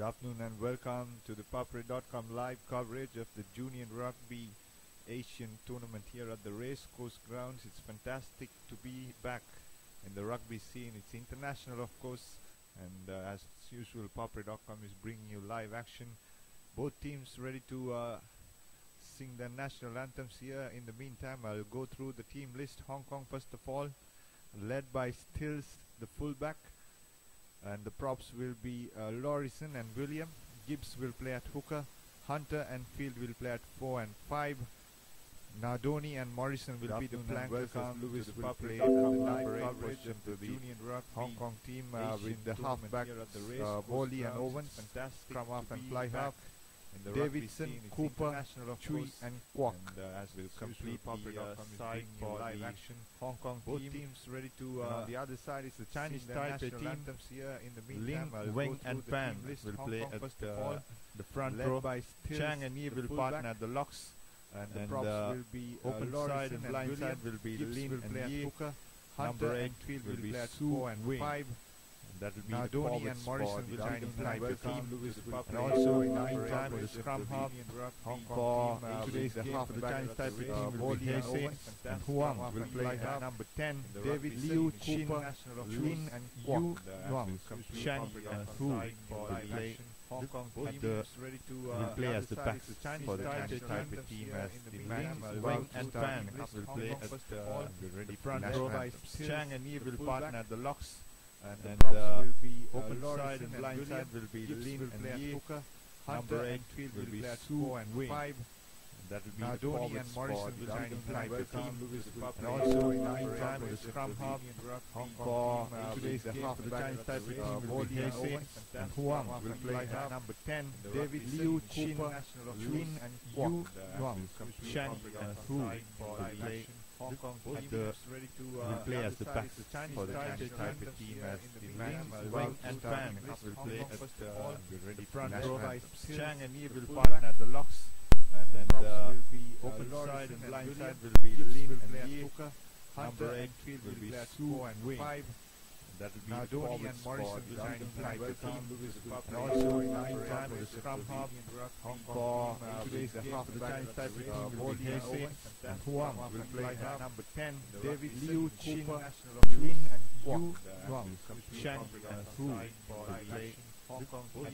Good afternoon and welcome to the Papre.com live coverage of the Junior Rugby Asian Tournament here at the Racecourse Grounds. It's fantastic to be back in the rugby scene. It's international, of course, and as usual, Papre.com is bringing you live action. Both teams ready to sing their national anthems here. In the meantime, I'll go through the team list. Hong Kong, first of all, led by Stills, the fullback. And the props will be Lorison and William. Gibbs will play at hooker. Hunter and Field will play at 4 and 5. Nardoni and Morrison will be the flankers. Lewis will play the number 8 position to the Hong Kong team with the halfback Bowley and Owens. Come off and fly half. Davidson, Cooper, Chui and Kwok will complete the side for live action. Hong Kong both teams ready to. On the other side is the Chinese Taipei team. Here in the meantime, Ling, Weng and Pan will play at the front row. Chang and Yi will partner at the locks. And the props will be open side and blind side will be Lin and Yi. Number 8 field will be Su and 5. That will be Nardoni and Morrison will join the Taipei team. And also in the meantime, the scrum half for today's the half of the Chinese Taipei team will be Heisei and Huang will play at number 10. David Liu, Cooper, Lin and Yu Yuang, Shang and Hu will play Hong Kong team will play as the backs for the Chinese Taipei team as the match. Wang and Pan will play at the front row. Chang and Yi will partner at the locks. And the open side and blind side will be Lin and Yi. Number 8 field will be Su and 5. That will be Nardoni and Morrison will join the Taipei team. And also in the meantime, the scrum half for today's the half of the Chinese Taipei team will be Heisei and Huang will play at number 10. David Liu, Cooper, Lin and Yu Yuang, Shang and Hu will play. Hong Kong team will play as the backs for the Chinese Taipei team as the match. Wang and Pan will play at the front row. Chang and Yi will partner at the locks. And the open side and blind side will be Lin and Yi. Number 8 field will be Su and 5. That will be Nardoni and Morrison will join the Taipei team. And also in the meantime, the scrum half for today's the half of the Chinese Taipei team will be Heisei and Huang will play at number 10. David Liu, Cooper, Lin and Yu Yuang, Shang and Hu will play. Hong Kong will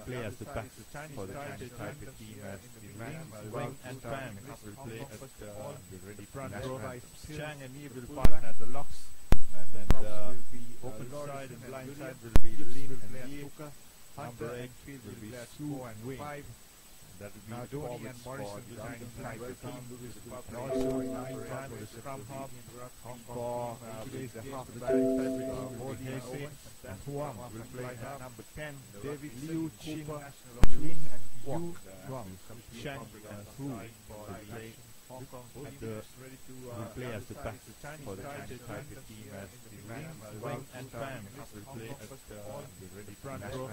play as the backs for the Chinese Taipei team as the match. Wang and Pan will play at the front row. Chang and Yi will partner at the locks. And the open side and blind side will be Lin and Yi. Number 8 field will be Su and 5. That will be Nardoni and Morrison will join the Taipei team. And also in the meantime, the scrum half for today's the half of the Chinese Taipei team will be Heisei and Huang will play at number 10. David Liu, Cooper, Lin and Yu Yuang, Shang and Hu will play. Hong Kong will play as the backs for the Chinese Taipei team as the match. Wang and Pan will play at the front row.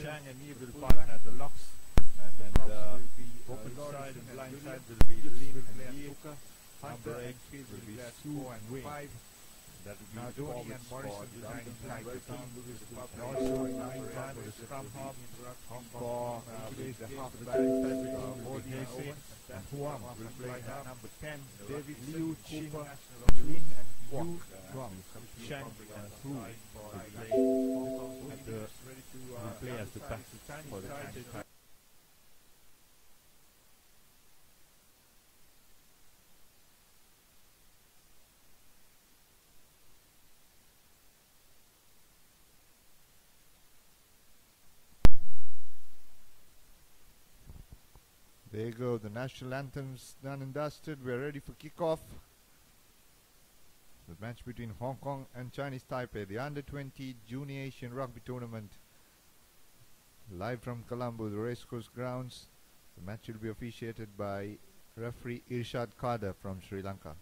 Chang and Yi will partner at the locks. And the open side and blind side will be Lin and Yi. Number 8 field will be Su and 5. That will be Nardoni and Morrison will join the Taipei team. And also in the meantime, the scrum half for today's the half of the Chinese Taipei team will be Heisei and Huang will play at number 10. David Liu, Cooper, Lin and Yu Yuang, Shang and Hu will play. Will play as the backs for the Chinese Taipei. There you go, the national anthem's done and dusted. We're ready for kickoff. The match between Hong Kong and Chinese Taipei, the Under-20 Junior Asian Rugby Tournament. Live from Colombo, the Racecourse Grounds. The match will be officiated by referee Irshad Kader from Sri Lanka.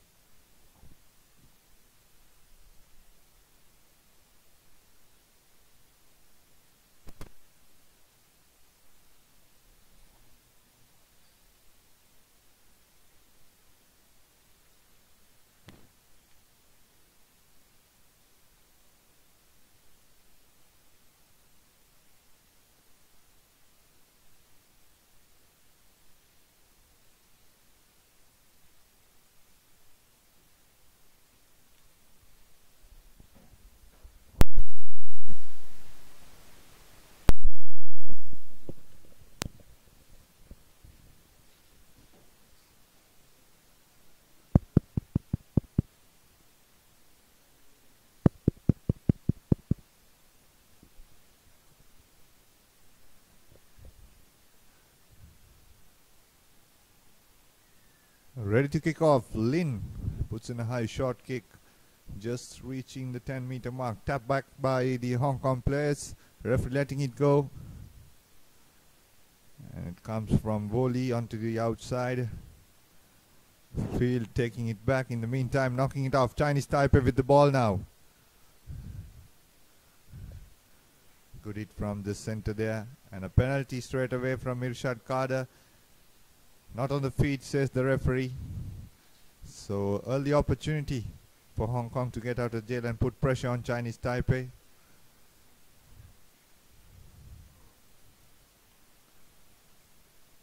ready to kick off. Lin puts in a high short kick, just reaching the 10-meter mark. Tap back by the Hong Kong players. Referee letting it go. And it comes from volley onto the outside. Field taking it back. In the meantime, knocking it off. Chinese Taipei with the ball now. Good hit from the center there. And a penalty straight away from Irshad Kader. Not on the feet, says the referee. So early opportunity for Hong Kong to get out of jail and put pressure on Chinese Taipei.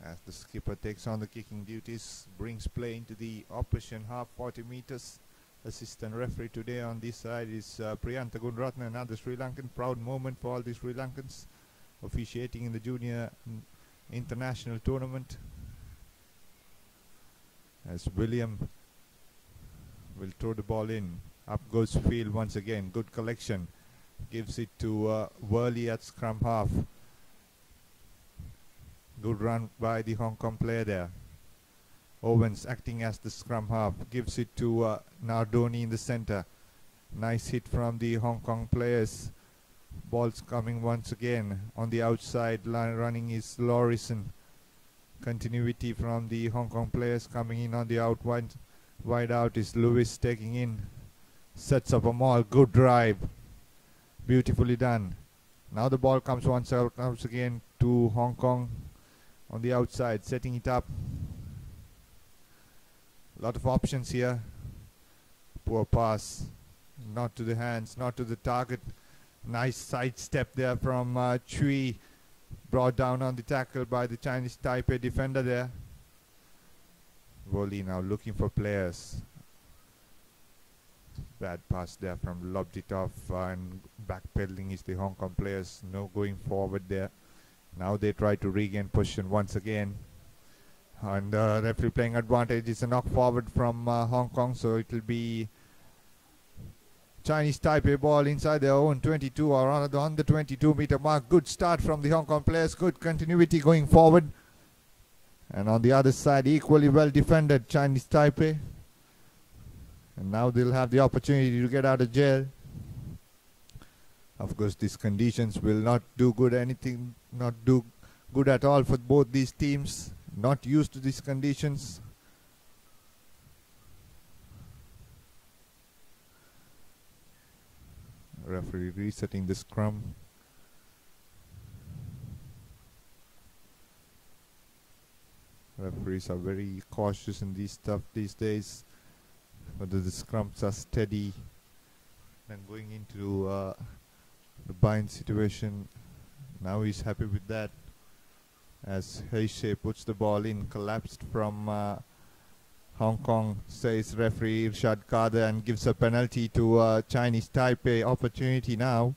As the skipper takes on the kicking duties, brings play into the opposition half, 40 meters. Assistant referee today on this side is Priyantha Gunratna, another Sri Lankan. Proud moment for all the Sri Lankans officiating in the junior international tournament. As William will throw the ball in. Up goes Field once again. Good collection. Gives it to Worley at scrum half. Good run by the Hong Kong player there. Owens acting as the scrum half. Gives it to Nardoni in the center. Nice hit from the Hong Kong players. Ball's coming once again. On the outside line running is Lorison. Continuity from the Hong Kong players coming in on the out wide out is Lewis taking in. Sets up a maul. Good drive. Beautifully done. Now the ball comes once again to Hong Kong on the outside, setting it up. A lot of options here. Poor pass. Not to the hands, not to the target. Nice side step there from Chui. Brought down on the tackle by the Chinese Taipei defender there. Volley now looking for players. Bad pass there from lobbed it off and backpedaling is the Hong Kong players. No going forward there. Now they try to regain position once again. And referee playing advantage. It's a knock forward from Hong Kong, so it will be Chinese Taipei ball inside their own 22 or on the 22-meter mark. Good start from the Hong Kong players. Good continuity going forward. And on the other side, equally well defended Chinese Taipei. And now they'll have the opportunity to get out of jail. Of course, these conditions will not do good at all for both these teams. Not used to these conditions. Referee resetting the scrum. Referees are very cautious in these stuff these days. Whether the scrums are steady and going into the bind situation. Now he's happy with that. As Heishe puts the ball in, collapsed from Hong Kong, says referee Irshad Kader, and gives a penalty to Chinese Taipei. Opportunity now.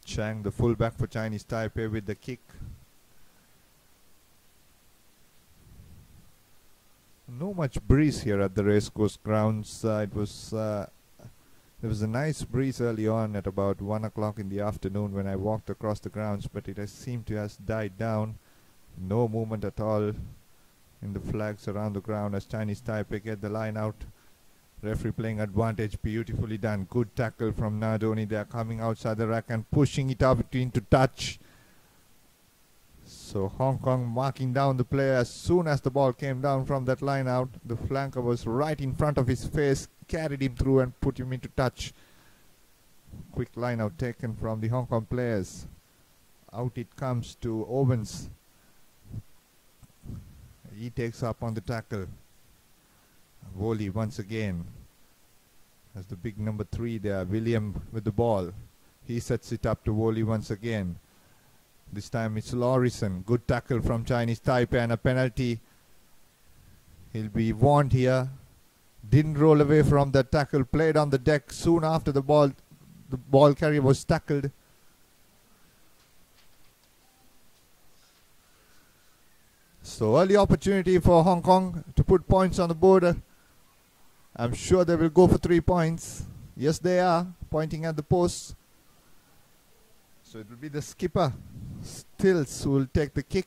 Chang, the fullback for Chinese Taipei, with the kick. No much breeze here at the racecourse grounds. There was a nice breeze early on at about 1 o'clock in the afternoon when I walked across the grounds, but it has seemed to have died down. No movement at all in the flags around the ground as Chinese Taipei get the line out. Referee playing advantage, beautifully done. Good tackle from Nardoni. They are coming outside the rack and pushing it up into touch. So Hong Kong marking down the player. As soon as the ball came down from that line out, the flanker was right in front of his face, carried him through and put him into touch. Quick line out taken from the Hong Kong players. Out it comes to Owens. He takes up on the tackle. Volley once again. As the big number 3 there, William with the ball. He sets it up to Volley once again. This time it's Lorison. Good tackle from Chinese Taipei and a penalty. He'll be warned here. Didn't roll away from the tackle. Played on the deck soon after the ball carrier was tackled. So early opportunity for Hong Kong to put points on the board. I'm sure they will go for 3 points. Yes, they are, pointing at the post. So it will be the skipper, Stills, who will take the kick.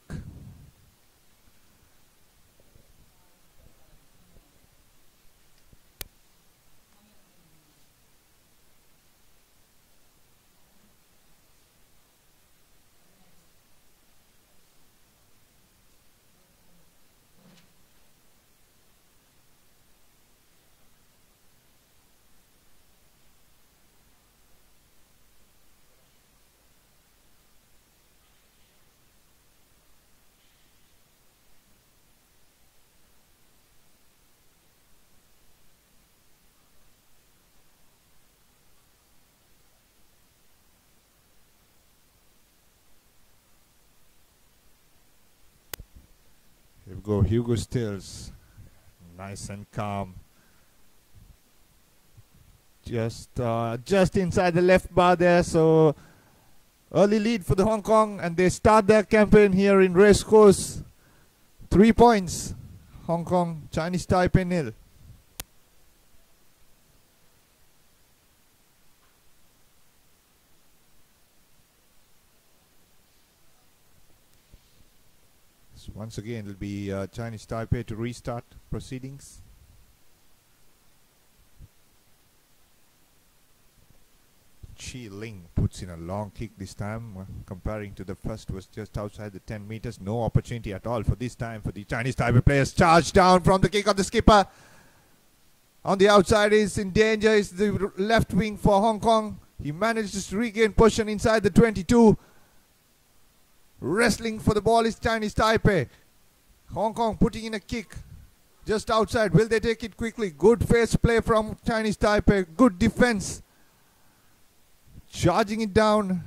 Here we go, Hugo Stills, nice and calm. Just inside the left bar there, so early lead for the Hong Kong, and they start their campaign here in Race Course. 3 points, Hong Kong, Chinese Taipei 0. So once again, it will be Chinese Taipei to restart proceedings. Chi Ling puts in a long kick this time, comparing to the first was just outside the 10 meters. No opportunity at all for this time for the Chinese Taipei players. Charge down from the kick of the skipper. On the outside is in danger is the left wing for Hong Kong. He manages to regain position inside the 22. Wrestling for the ball is Chinese Taipei. Hong Kong putting in a kick just outside. Will they take it quickly? Good face play from Chinese Taipei. Good defense. Charging it down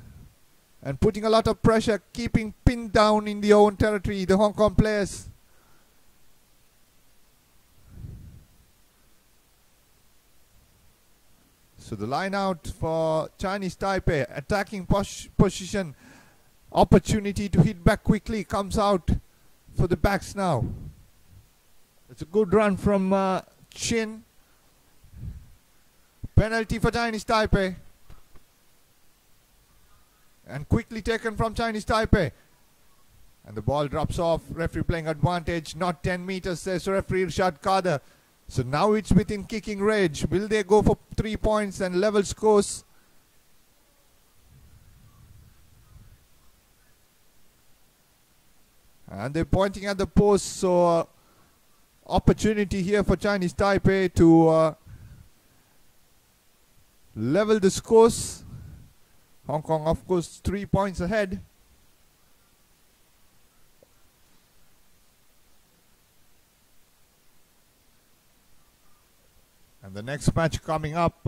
and putting a lot of pressure, keeping pinned down in their own territory, the Hong Kong players. So the line out for Chinese Taipei, attacking position, opportunity to hit back quickly comes out for the backs now. It's a good run from Chin. Penalty for Chinese Taipei. And quickly taken from Chinese Taipei. And the ball drops off. Referee playing advantage. Not 10 meters, says referee Irshad Kader. So now it's within kicking range. Will they go for 3 points and level scores? And they're pointing at the post. So opportunity here for Chinese Taipei to level the scores. Hong Kong, of course, 3 points ahead. And the next match coming up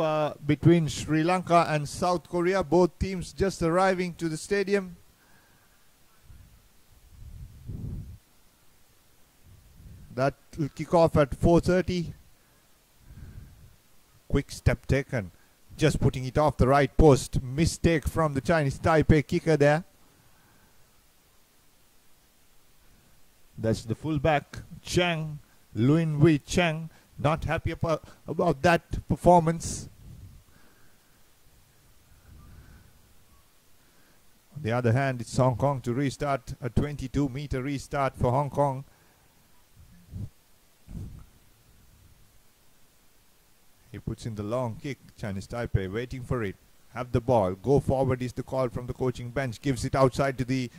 between Sri Lanka and South Korea. Both teams just arriving to the stadium. That will kick off at 4:30. Quick step taken. Just putting it off the right post. Mistake from the Chinese Taipei kicker there. That's the fullback, Chang, Luin Wei Chang. Not happy about that performance. On the other hand, it's Hong Kong to restart. A 22-meter restart for Hong Kong. He puts in the long kick. Chinese Taipei waiting for it. Have the ball. Go forward is the call from the coaching bench. Gives it outside to the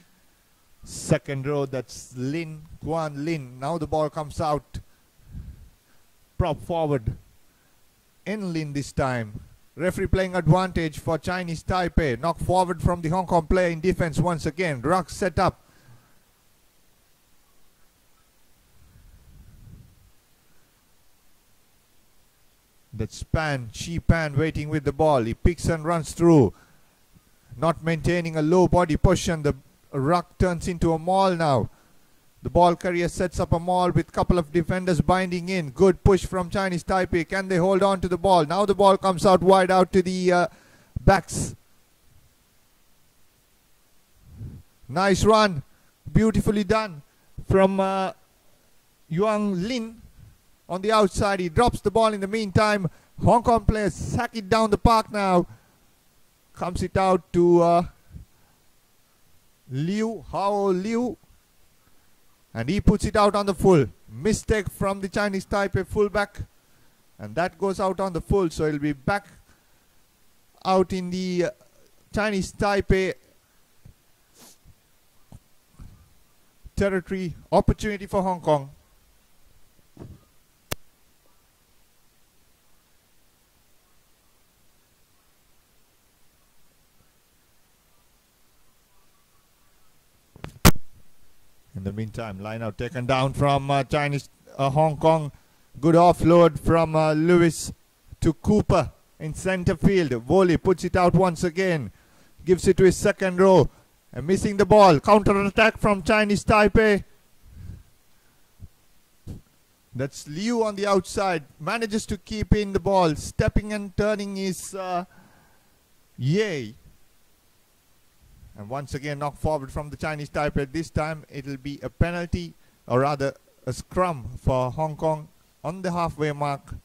second row. That's Lin, Guan Lin. Now the ball comes out. Prop forward. In Lin this time. Referee playing advantage for Chinese Taipei. Knock forward from the Hong Kong player in defense once again. Ruck set up. That's Pan, Chi Pan waiting with the ball. He picks and runs through. Not maintaining a low body position. The ruck turns into a maul now. The ball carrier sets up a maul with a couple of defenders binding in. Good push from Chinese Taipei. Can they hold on to the ball? Now the ball comes out wide out to the backs. Nice run. Beautifully done from Yuan Lin. On the outside, he drops the ball in the meantime. Hong Kong players sack it down the park now. Comes it out to Hao Liu, and he puts it out on the full. Mistake from the Chinese Taipei fullback, and that goes out on the full, so it'll be back out in the Chinese Taipei territory. Opportunity for Hong Kong. In the meantime, line out taken down from Chinese Hong Kong. Good offload from Lewis to Cooper in center field. Volley puts it out once again. Gives it to his second row. And missing the ball. Counter attack from Chinese Taipei. That's Liu on the outside. Manages to keep in the ball. Stepping and turning is Ye. And once again knocked forward from the Chinese Taipei. This time it'll be a penalty, or rather a scrum for Hong Kong on the halfway mark.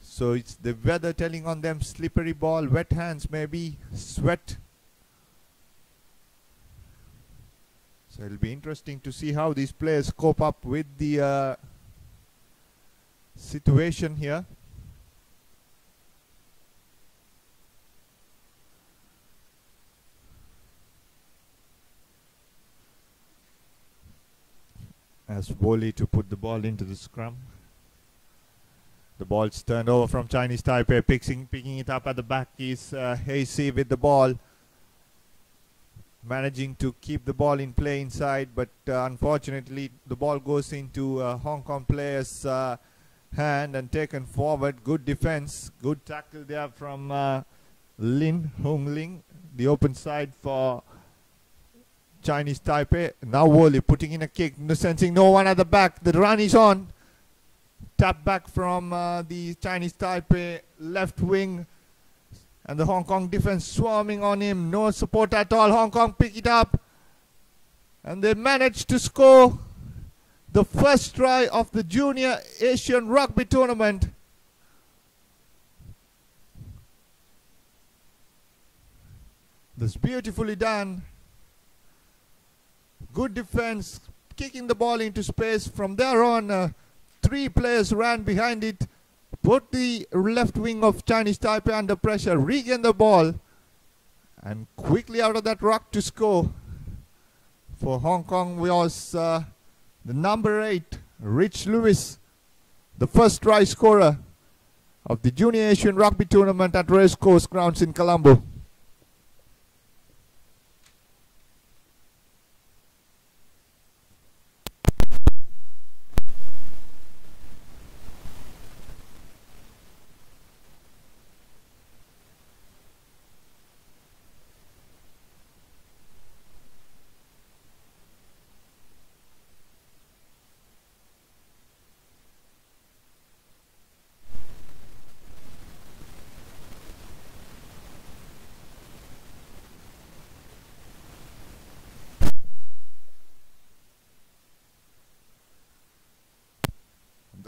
So it's the weather telling on them. Slippery ball, wet hands maybe, sweat. So it'll be interesting to see how these players cope up with the situation here. As Woli to put the ball into the scrum. The ball's turned over from Chinese Taipei. Picking it up at the back is Hasey with the ball. Managing to keep the ball in play inside, but unfortunately the ball goes into Hong Kong player's hand and taken forward. Good defense. Good tackle there from Lin Hong Ling. The open side for Chinese Taipei. Now Woli putting in a kick, sensing no one at the back. The run is on. Tap back from the Chinese Taipei left wing. And the Hong Kong defense swarming on him. No support at all. Hong Kong pick it up. And they managed to score the first try of the Junior Asian Rugby Tournament. That's beautifully done. Good defense, kicking the ball into space. From there on, 3 players ran behind it, put the left wing of Chinese Taipei under pressure, regained the ball, and quickly out of that ruck to score. For Hong Kong was the number 8, Rich Lewis, the first try scorer of the Junior Asian Rugby Tournament at Racecourse Grounds in Colombo.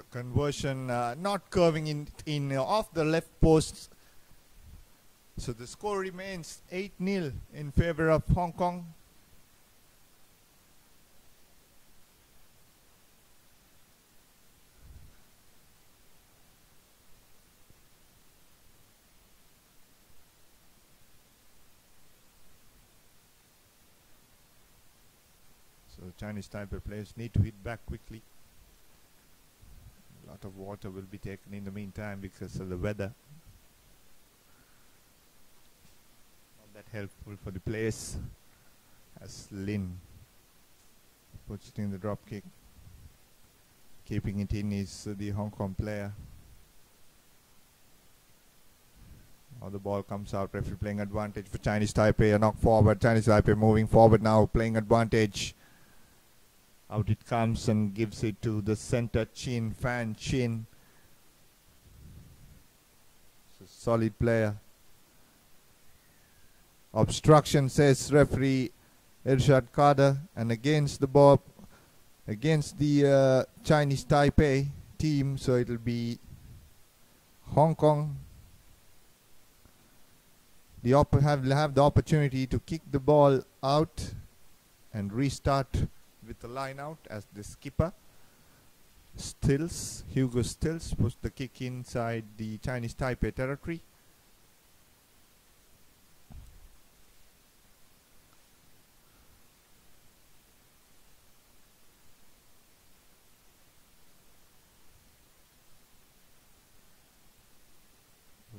Conversion not curving in off the left post. So the score remains 8-0 in favor of Hong Kong. So Chinese Taipei players need to hit back quickly. A lot of water will be taken in the meantime because of the weather. Not that helpful for the players, as Lin puts it in the drop kick. Keeping it in is the Hong Kong player. Now the ball comes out. Referee playing advantage for Chinese Taipei. A knock forward. Chinese Taipei moving forward now, playing advantage. Out it comes and gives it to the center Chin, Fan Chin. It's a solid player. Obstruction, says referee Irshad Kader, and against the ball, against the Chinese Taipei team, so it'll be Hong Kong have the opportunity to kick the ball out and restart with the line out as the skipper Hugo Stills pushed the kick inside the Chinese Taipei territory.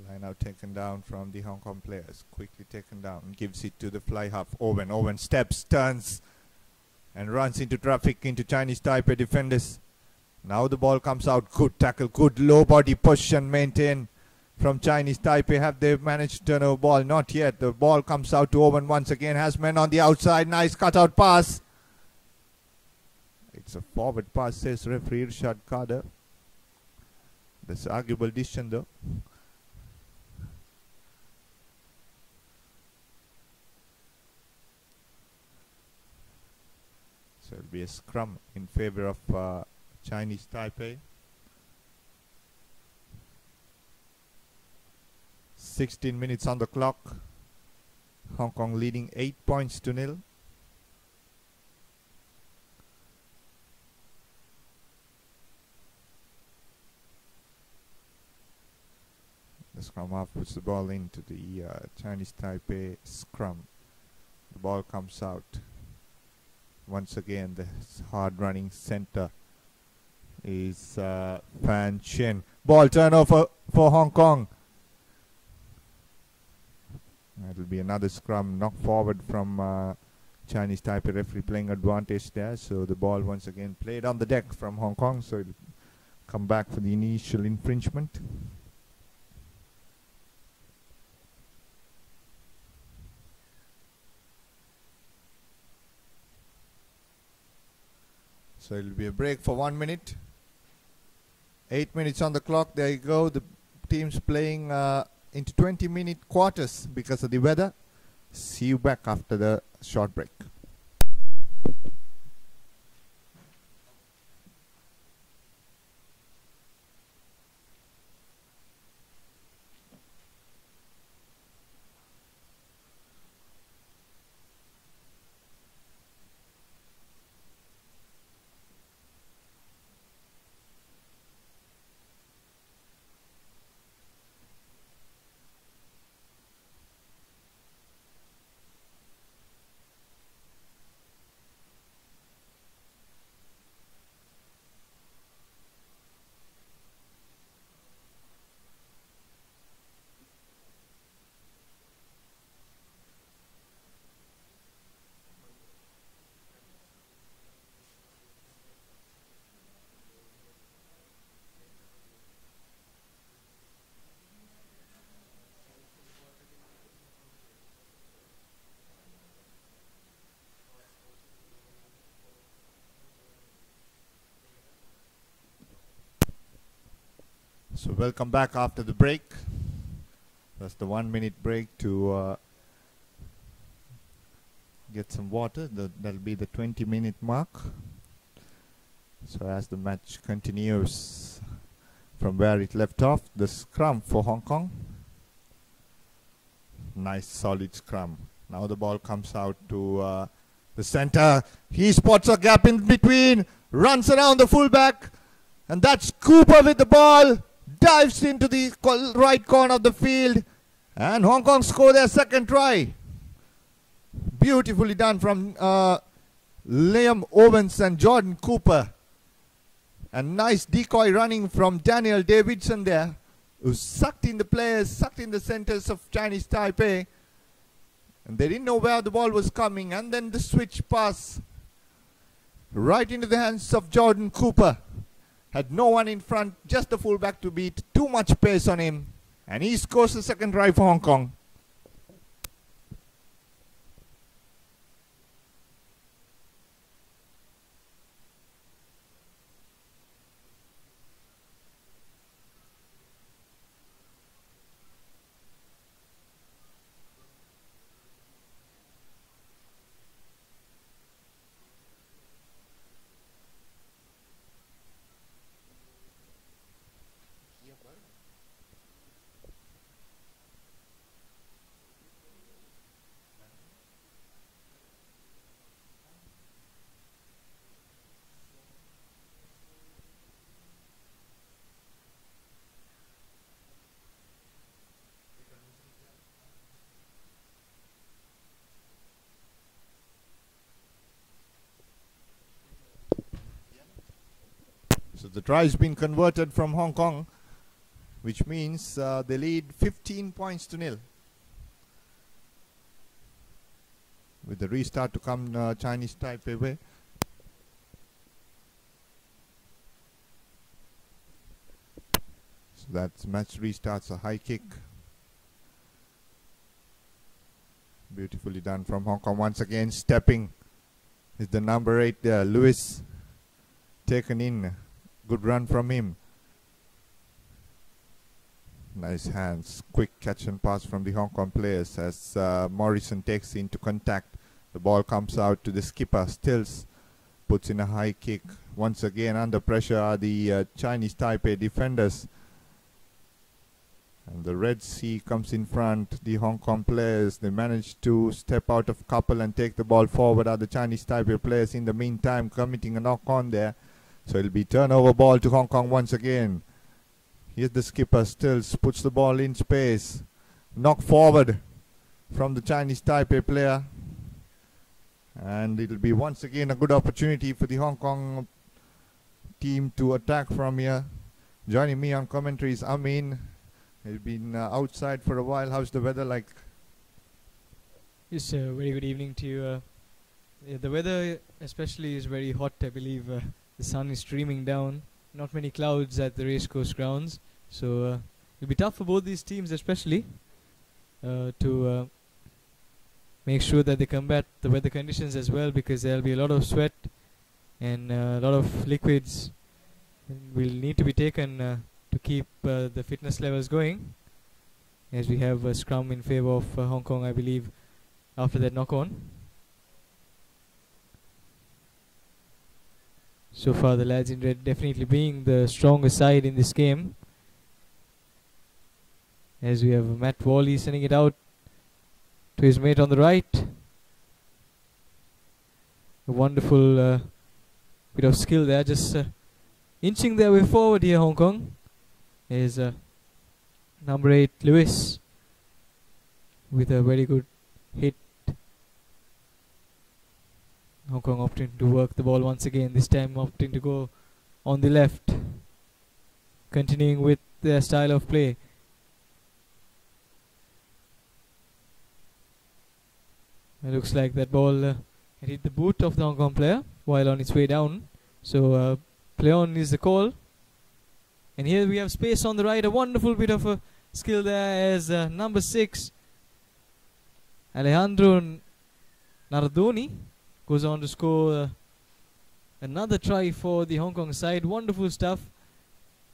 Line out taken down from the Hong Kong players, quickly taken down, gives it to the fly half Owen. Owen steps, turns and runs into traffic into Chinese Taipei defenders. Now the ball comes out, good tackle, good low body position maintained from Chinese Taipei. Have they managed to turn over ball? Not yet. The ball comes out to Owen once again, has men on the outside, nice cutout pass. It's a forward pass, says referee Irshad Kader. That's an arguable decision though. So it'll be a scrum in favor of Chinese Taipei. 16 minutes on the clock. Hong Kong leading 8 points to 0. The scrum half puts the ball into the Chinese Taipei scrum. The ball comes out. Once again, the hard running center is Fan Chen. Ball turnover for Hong Kong. That'll be another scrum knock forward from Chinese Taipei. Referee playing advantage there. So the ball once again played on the deck from Hong Kong. So it'll come back for the initial infringement. So it'll be a break for 1 minute. 8 minutes on the clock. There you go. The team's playing into 20-minute quarters because of the weather. See you back after the short break. So welcome back after the break. That's the 1 minute break to get some water. That'll be the 20-minute mark. So as the match continues from where it left off, the scrum for Hong Kong. Nice solid scrum. Now the ball comes out to the center. He spots a gap in between, runs around the fullback, and that's Cooper with the ball. Dives into the right corner of the field, and Hong Kong score their second try. Beautifully done from Liam Owens and Jordan Cooper. And nice decoy running from Daniel Davidson there, who sucked in the players, sucked in the centers of Chinese Taipei. And they didn't know where the ball was coming. And then the switch pass right into the hands of Jordan Cooper. Had no one in front, just the fullback to beat. Too much pace on him. And he scores the second try for Hong Kong. So the try has been converted from Hong Kong, which means they lead 15 points to nil. With the restart to come Chinese Taipei way. So that match restarts, a high kick. Beautifully done from Hong Kong once again. Stepping is the number 8 there, Lewis. Taken in. Good run from him. Nice hands. Quick catch and pass from the Hong Kong players as Morrison takes into contact. The ball comes out to the skipper. Stills puts in a high kick. Once again under pressure are the Chinese Taipei defenders. And the Red Sea comes in front. The Hong Kong players, they manage to step out of couple and take the ball forward. Are the Chinese Taipei players in the meantime committing a knock on there. So it'll be turnover ball to Hong Kong once again. Here's the skipper. Stills puts the ball in space. Knock forward from the Chinese Taipei player. And it'll be once again a good opportunity for the Hong Kong team to attack from here. Joining me on commentary is Amin. He's been outside for a while. How's the weather like? Yes, very good evening to you. The weather especially is very hot. I believe the sun is streaming down. Not many clouds at the racecourse grounds. So it'll be tough for both these teams especially to make sure that they combat the weather conditions as well, because there'll be a lot of sweat and a lot of liquids will need to be taken to keep the fitness levels going, as we have a scrum in favor of Hong Kong, I believe, after that knock-on. So far the lads in red definitely being the stronger side in this game, as we have Matt Wally sending it out to his mate on the right. A wonderful bit of skill there, just inching their way forward here, Hong Kong. Is number 8 Lewis with a very good hit. Hong Kong opting to work the ball once again, this time opting to go on the left, continuing with their style of play. It looks like that ball had hit the boot of the Hong Kong player while on its way down. So play on is the call. And here we have space on the right. A wonderful bit of a skill there as number 6 Alejandro Nardoni goes on to score another try for the Hong Kong side. Wonderful stuff.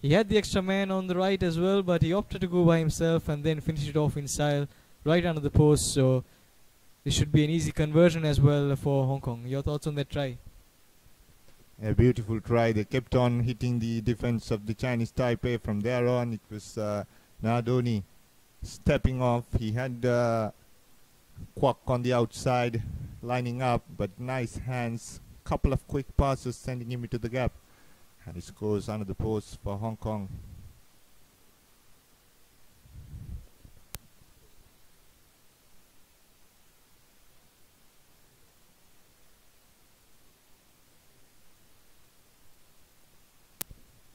He had the extra man on the right as well, but he opted to go by himself and then finish it off in style right under the post. So this should be an easy conversion as well for Hong Kong. Your thoughts on that try? A beautiful try. They kept on hitting the defense of the Chinese Taipei. From there on, it was Nardoni stepping off. He had Kwok on the outside, lining up, but nice hands. Couple of quick passes, sending him into the gap. And he scores under the post for Hong Kong.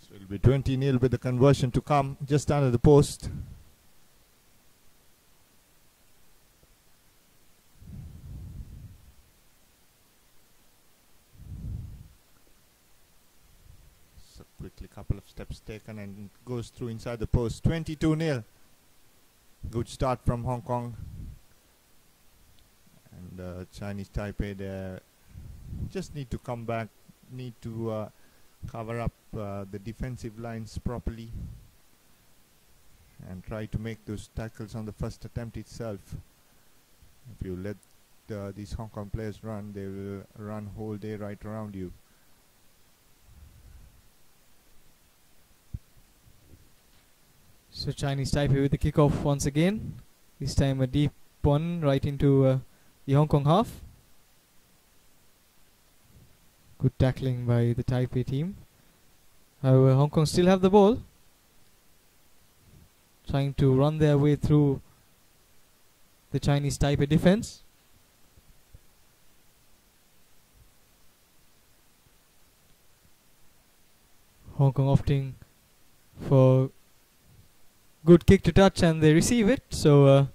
So it'll be 20-0 with the conversion to come just under the post. So quickly, couple of steps taken and goes through inside the post. 22-0. Good start from Hong Kong. And Chinese Taipei there just need to come back, need to cover up the defensive lines properly and try to make those tackles on the first attempt itself. If you let these Hong Kong players run, they will run whole day right around you. So Chinese Taipei with the kickoff once again. This time a deep one right into the Hong Kong half. Good tackling by the Taipei team. However, Hong Kong still have the ball, trying to run their way through the Chinese Taipei defense. Hong Kong opting for good kick to touch, and they receive it. So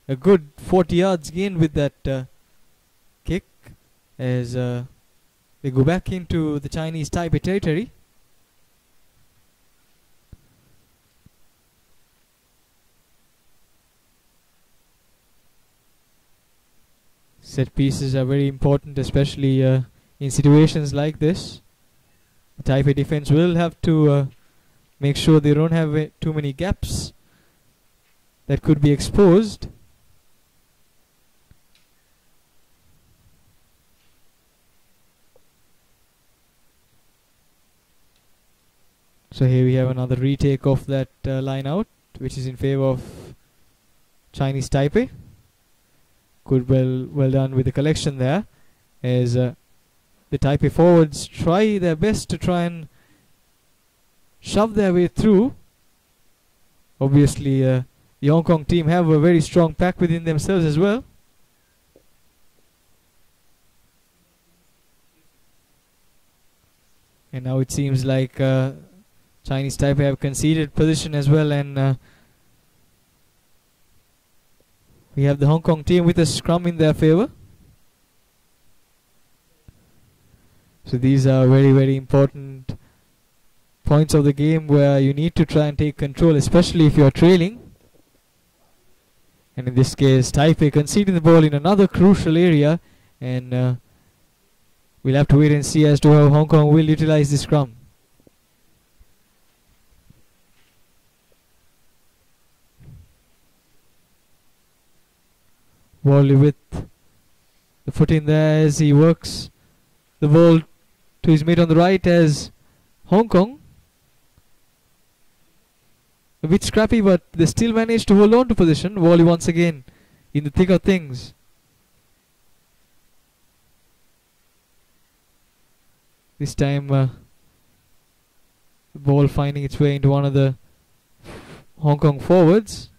a good 40 yards gain with that kick as they go back into the Chinese Taipei territory. Set pieces are very important, especially in situations like this. The Taipei defense will have to make sure they don't have too many gaps that could be exposed. So here we have another retake of that line out, which is in favor of Chinese Taipei. Well done with the collection there, as the Taipei forwards try their best to try and shove their way through. Obviously, the Hong Kong team have a very strong pack within themselves as well. And now it seems like Chinese Taipei have conceded position as well, and we have the Hong Kong team with a scrum in their favor. So these are very, very important points of the game where you need to try and take control, especially if you are trailing. And in this case, Taipei conceding the ball in another crucial area, and we'll have to wait and see as to how Hong Kong will utilize this scrum. Wally with the foot in there as he works the ball to his mate on the right, as Hong Kong a bit scrappy, but they still managed to hold on to position. Wally once again in the thick of things. This time the ball finding its way into one of the Hong Kong forwards.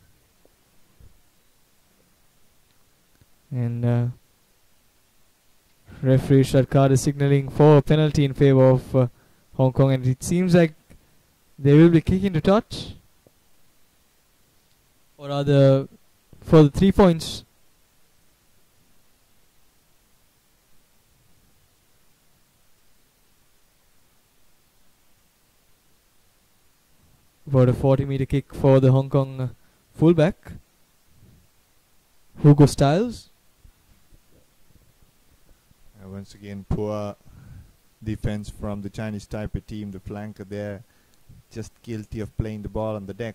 And referee Sharkar is signalling for a penalty in favor of Hong Kong, and it seems like they will be kicking to touch, or rather for the 3 points. About a 40-meter kick for the Hong Kong fullback Hugo Styles. Once again, poor defense from the Chinese Taipei team. The flanker there just guilty of playing the ball on the deck,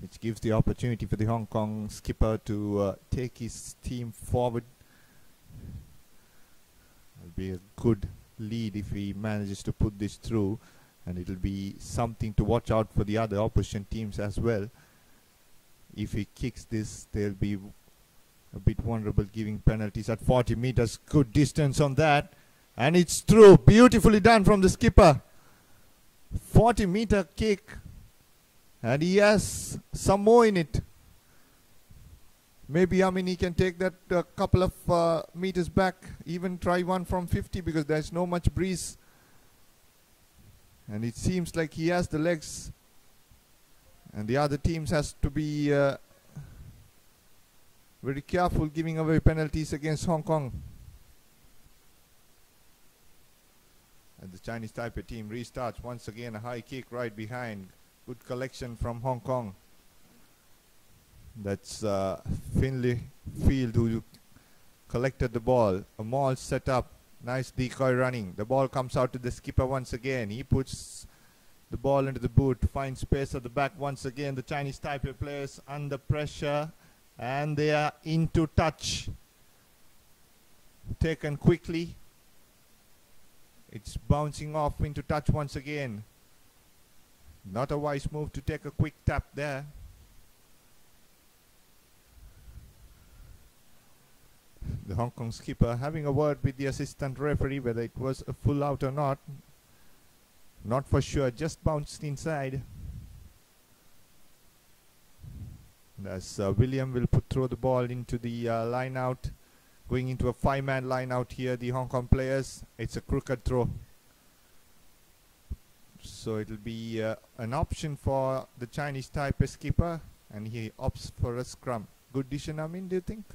which gives the opportunity for the Hong Kong skipper to take his team forward. It'll be a good lead if he manages to put this through, and it'll be something to watch out for the other opposition teams as well. If he kicks this, they'll be a bit vulnerable, giving penalties at 40 meters. Good distance on that, and it's through. Beautifully done from the skipper. 40-meter kick, and he has some more in it. Maybe, I mean, he can take that a couple of meters back, even try one from 50, because there's no much breeze, and it seems like he has the legs, and the other teams has to be very careful giving away penalties against Hong Kong. And the Chinese Taipei team restarts once again. A high kick right behind. Good collection from Hong Kong. That's Finley Field who collected the ball. A maul set up. Nice decoy running. The ball comes out to the skipper once again. He puts the ball into the boot. Finds space at the back once again. The Chinese Taipei players under pressure, and they are into touch. Taken quickly. It's bouncing off into touch once again. Not a wise move to take a quick tap there. The Hong Kong skipper having a word with the assistant referee whether it was a full out or not. Not for sure, just bounced inside. As William will throw the ball into the line out, going into a 5-man line out here, the Hong Kong players. It's a crooked throw. So it'll be an option for the Chinese Taipei skipper, and he opts for a scrum. Good decision, Amin, do you think?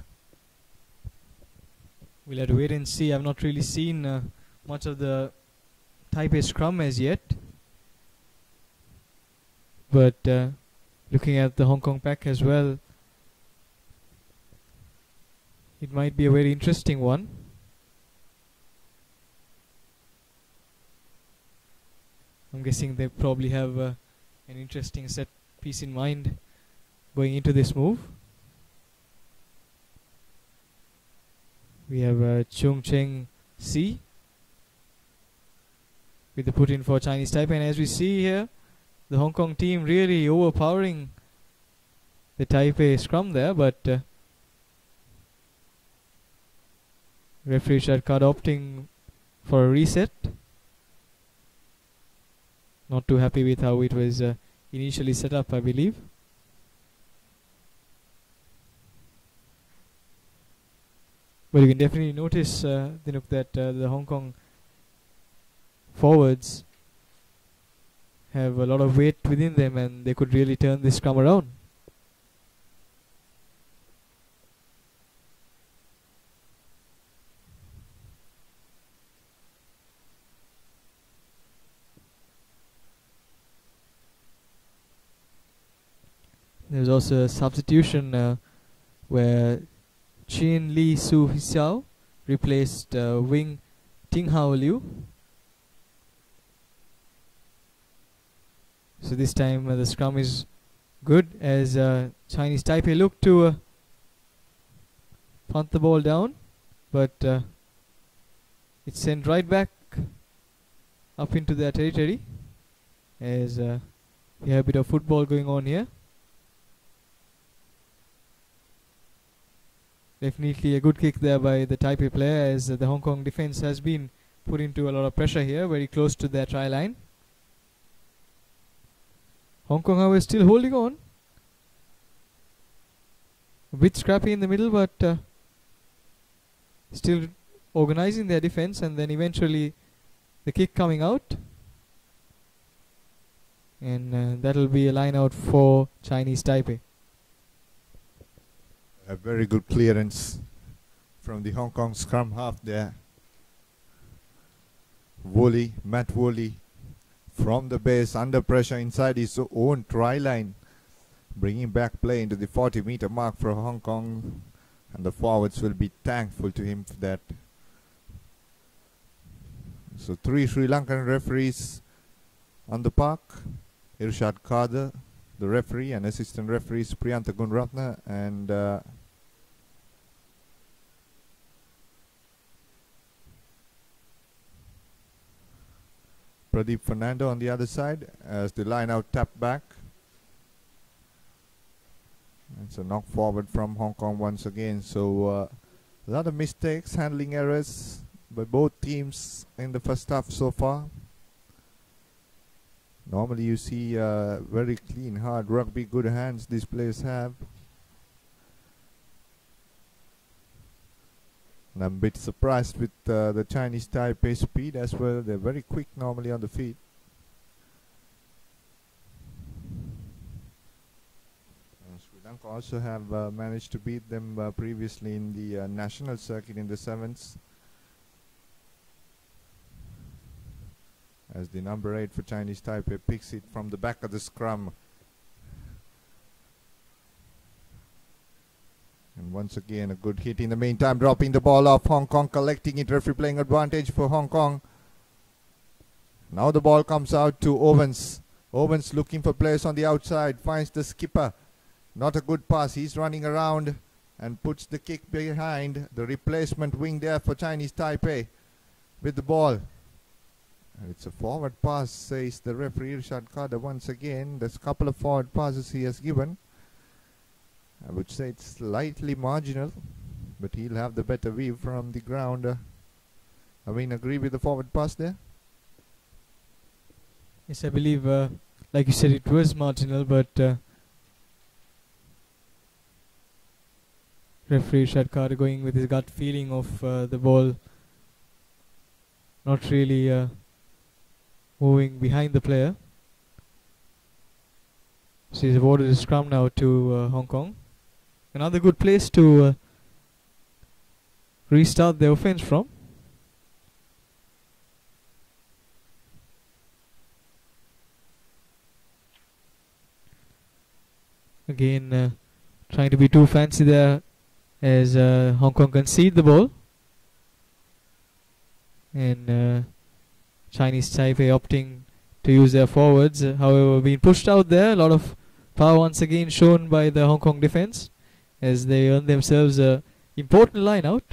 We'll have to wait and see. I've not really seen much of the Taipei scrum as yet. But looking at the Hong Kong pack as well, it might be a very interesting one. I'm guessing they probably have an interesting set piece in mind going into this move. We have Chung Cheng Si with the put in for Chinese Taipei, and as we see here, the Hong Kong team really overpowering the Taipei scrum there, but referee Shad Card opting for a reset. Not too happy with how it was initially set up, I believe. But you can definitely notice, Dinuk, that the Hong Kong forwards have a lot of weight within them, and they could really turn this scrum around. There's also a substitution where Chin Lee Su Xiao replaced wing Ting Hao Liu. So this time the scrum is good as Chinese Taipei look to punt the ball down, but it's sent right back up into their territory as we have a bit of football going on here. Definitely a good kick there by the Taipei player, as the Hong Kong defense has been put into a lot of pressure here, very close to their try line. Hong Kong, however, still holding on. A bit scrappy in the middle, but still organizing their defense, and then eventually the kick coming out. And that'll be a line out for Chinese Taipei. A very good clearance from the Hong Kong scrum half there. Matt Woolley from the base, under pressure inside his own try line, bringing back play into the 40-meter mark for Hong Kong, and the forwards will be thankful to him for that. So 3 Sri Lankan referees on the park. Irshad Kader, the referee, and assistant referees Priyantha Gunratna and Pradeep Fernando on the other side as the line out tapped back. It's a knock forward from Hong Kong once again. So a lot of mistakes, handling errors by both teams in the first half so far. Normally you see very clean, hard rugby, good hands these players have. And I'm a bit surprised with the Chinese Taipei speed as well. They're very quick normally on the feet. Sri Lanka also have managed to beat them previously in the national circuit in the sevens. As the number 8 for Chinese Taipei picks it from the back of the scrum. And once again a good hit in the meantime, dropping the ball off. Hong Kong collecting it, referee playing advantage for Hong Kong. Now the ball comes out to Owens. Owens looking for players on the outside, finds the skipper. Not a good pass, he's running around and puts the kick behind. The replacement wing there for Chinese Taipei with the ball. It's a forward pass, says the referee Irshad Kader once again. There's a couple of forward passes he has given. I would say it's slightly marginal, but he'll have the better view from the ground. I mean, agree with the forward pass there? Yes, I believe, like you said, it was marginal, but referee Irshad Kader going with his gut feeling of the ball not really moving behind the player. So he's awarded a scrum now to Hong Kong. Another good place to restart their offense from. Again, trying to be too fancy there as Hong Kong concede the ball. And Chinese Taipei opting to use their forwards. However, being pushed out there, a lot of power once again shown by the Hong Kong defense as they earn themselves a important line out.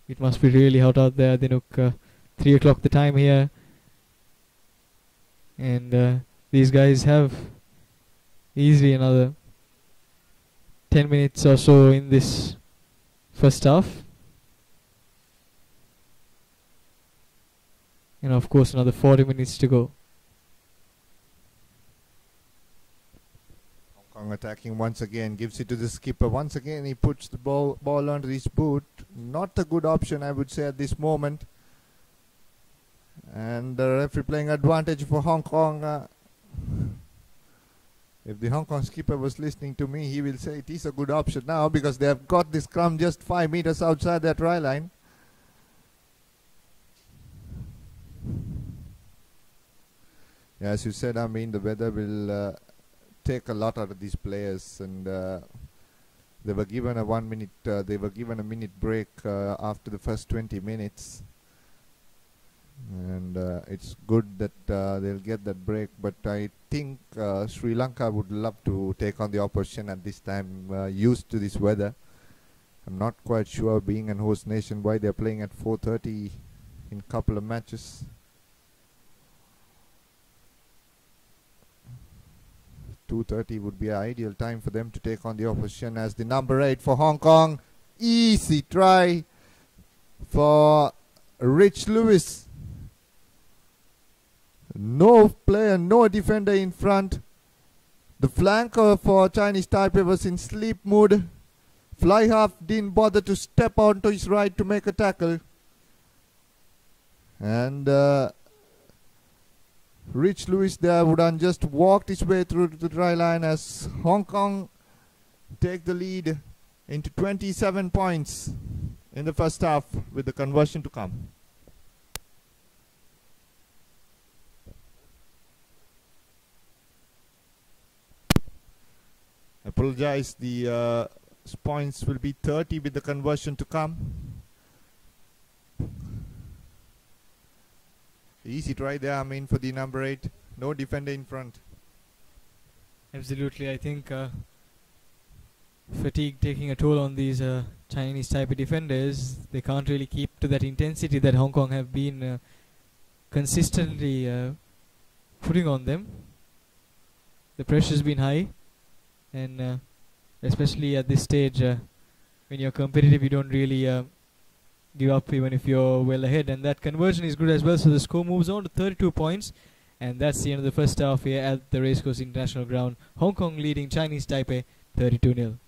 It must be really hot out there, Dinuk. 3 o'clock the time here. And these guys have easily another 10 minutes or so in this first half. And of course another 40 minutes to go. Hong Kong attacking once again, gives it to the skipper. Once again he puts the ball under his boot. Not a good option, I would say, at this moment. And the referee playing advantage for Hong Kong. If the Hong Kong skipper was listening to me, he will say it is a good option now because they have got this scrum just 5 meters outside their try line. Yeah, as you said, I mean, the weather will take a lot out of these players, and they were given a 1 minute. They were given a minute break after the first 20 minutes. And it's good that they'll get that break, but I think Sri Lanka would love to take on the opposition at this time, used to this weather. I'm not quite sure, being an host nation, why they're playing at 4:30 in a couple of matches. 2:30 would be an ideal time for them to take on the opposition. As the number 8 for Hong Kong, easy try for Rich Lewis. No player, no defender in front. The flanker for Chinese Taipei was in sleep mood. Fly half didn't bother to step onto his right to make a tackle. And Rich Lewis there would have just walked his way through to the try line as Hong Kong take the lead into 27 points in the first half with the conversion to come. Apologize, the points will be 30 with the conversion to come. Easy try there, I mean, for the number 8. No defender in front. Absolutely, I think fatigue taking a toll on these Chinese Taipei defenders. They can't really keep to that intensity that Hong Kong have been consistently putting on them. The pressure's been high, and especially at this stage, when you're competitive, you don't really give up even if you're well ahead. And that conversion is good as well, so the score moves on to 32 points. And that's the end of the first half here at the Racecourse International Ground. Hong Kong leading Chinese Taipei 32-0.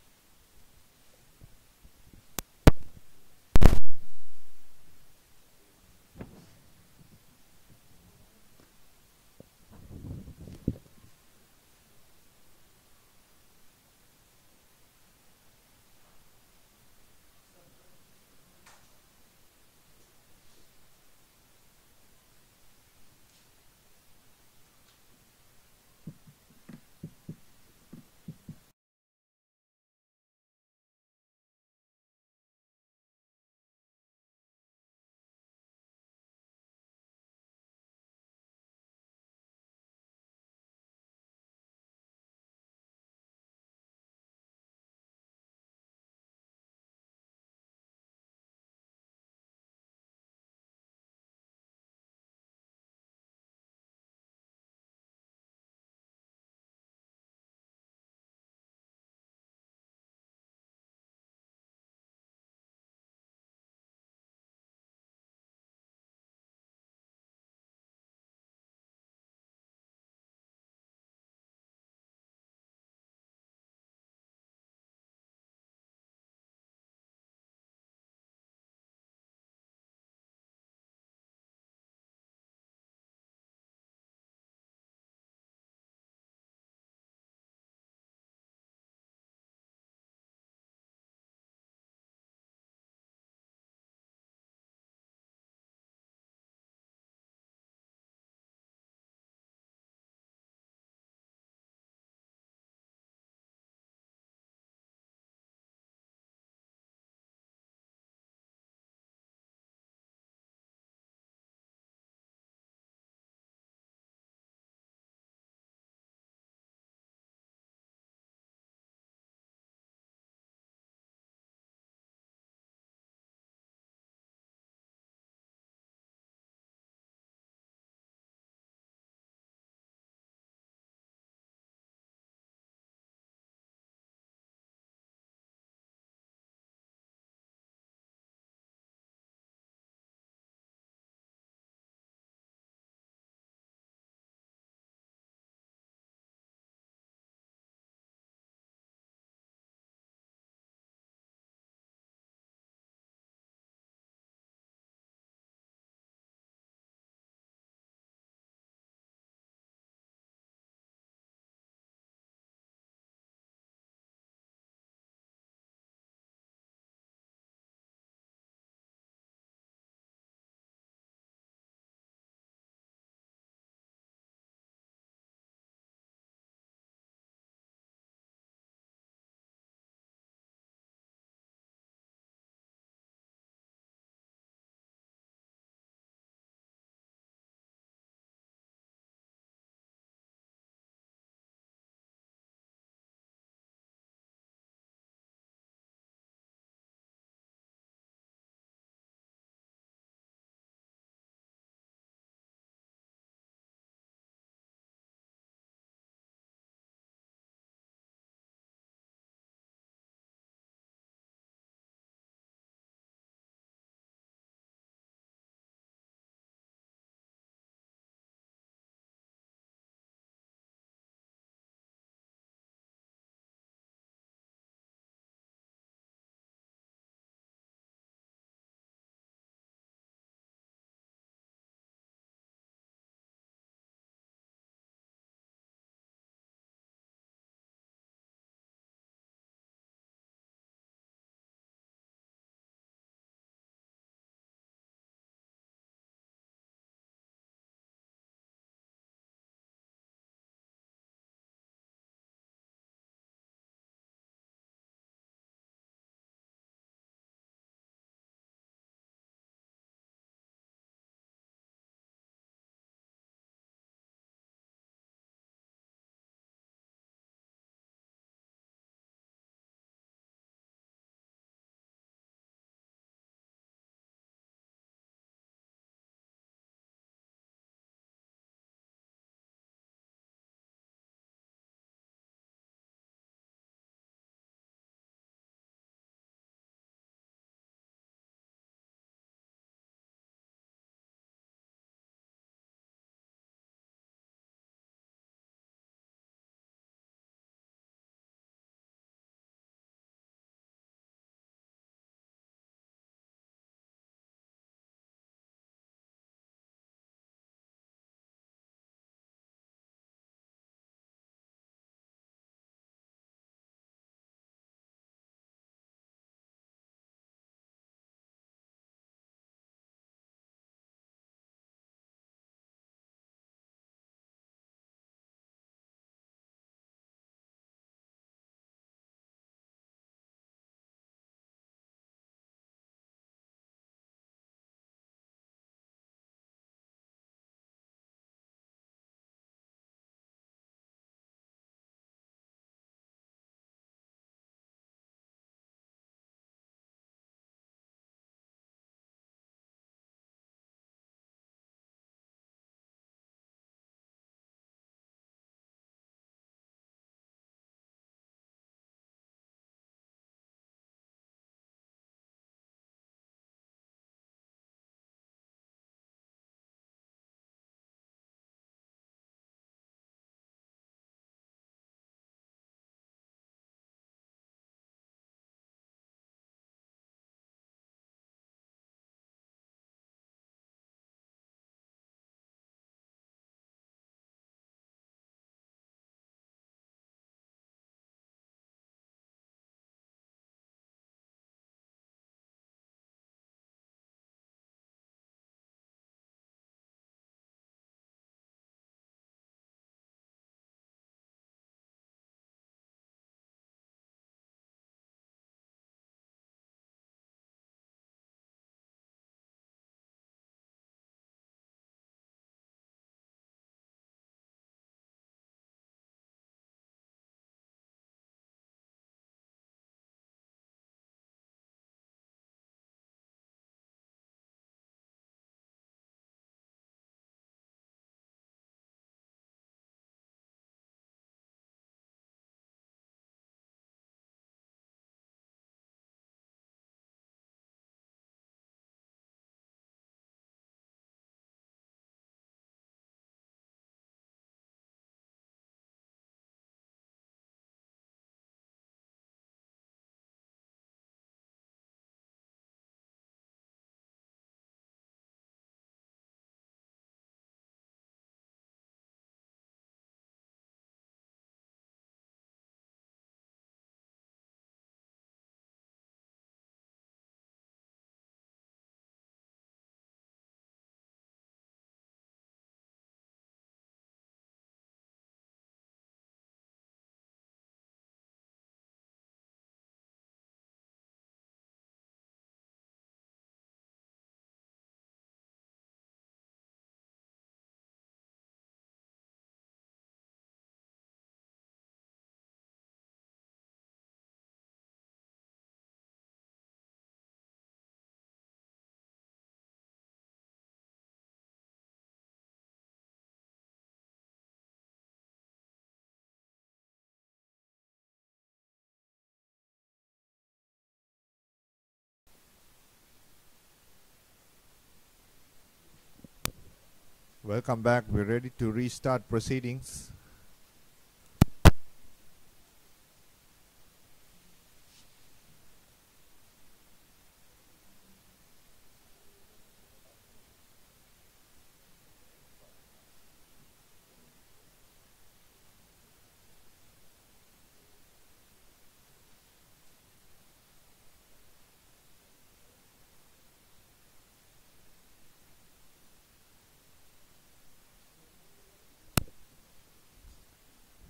Welcome back. We're ready to restart proceedings.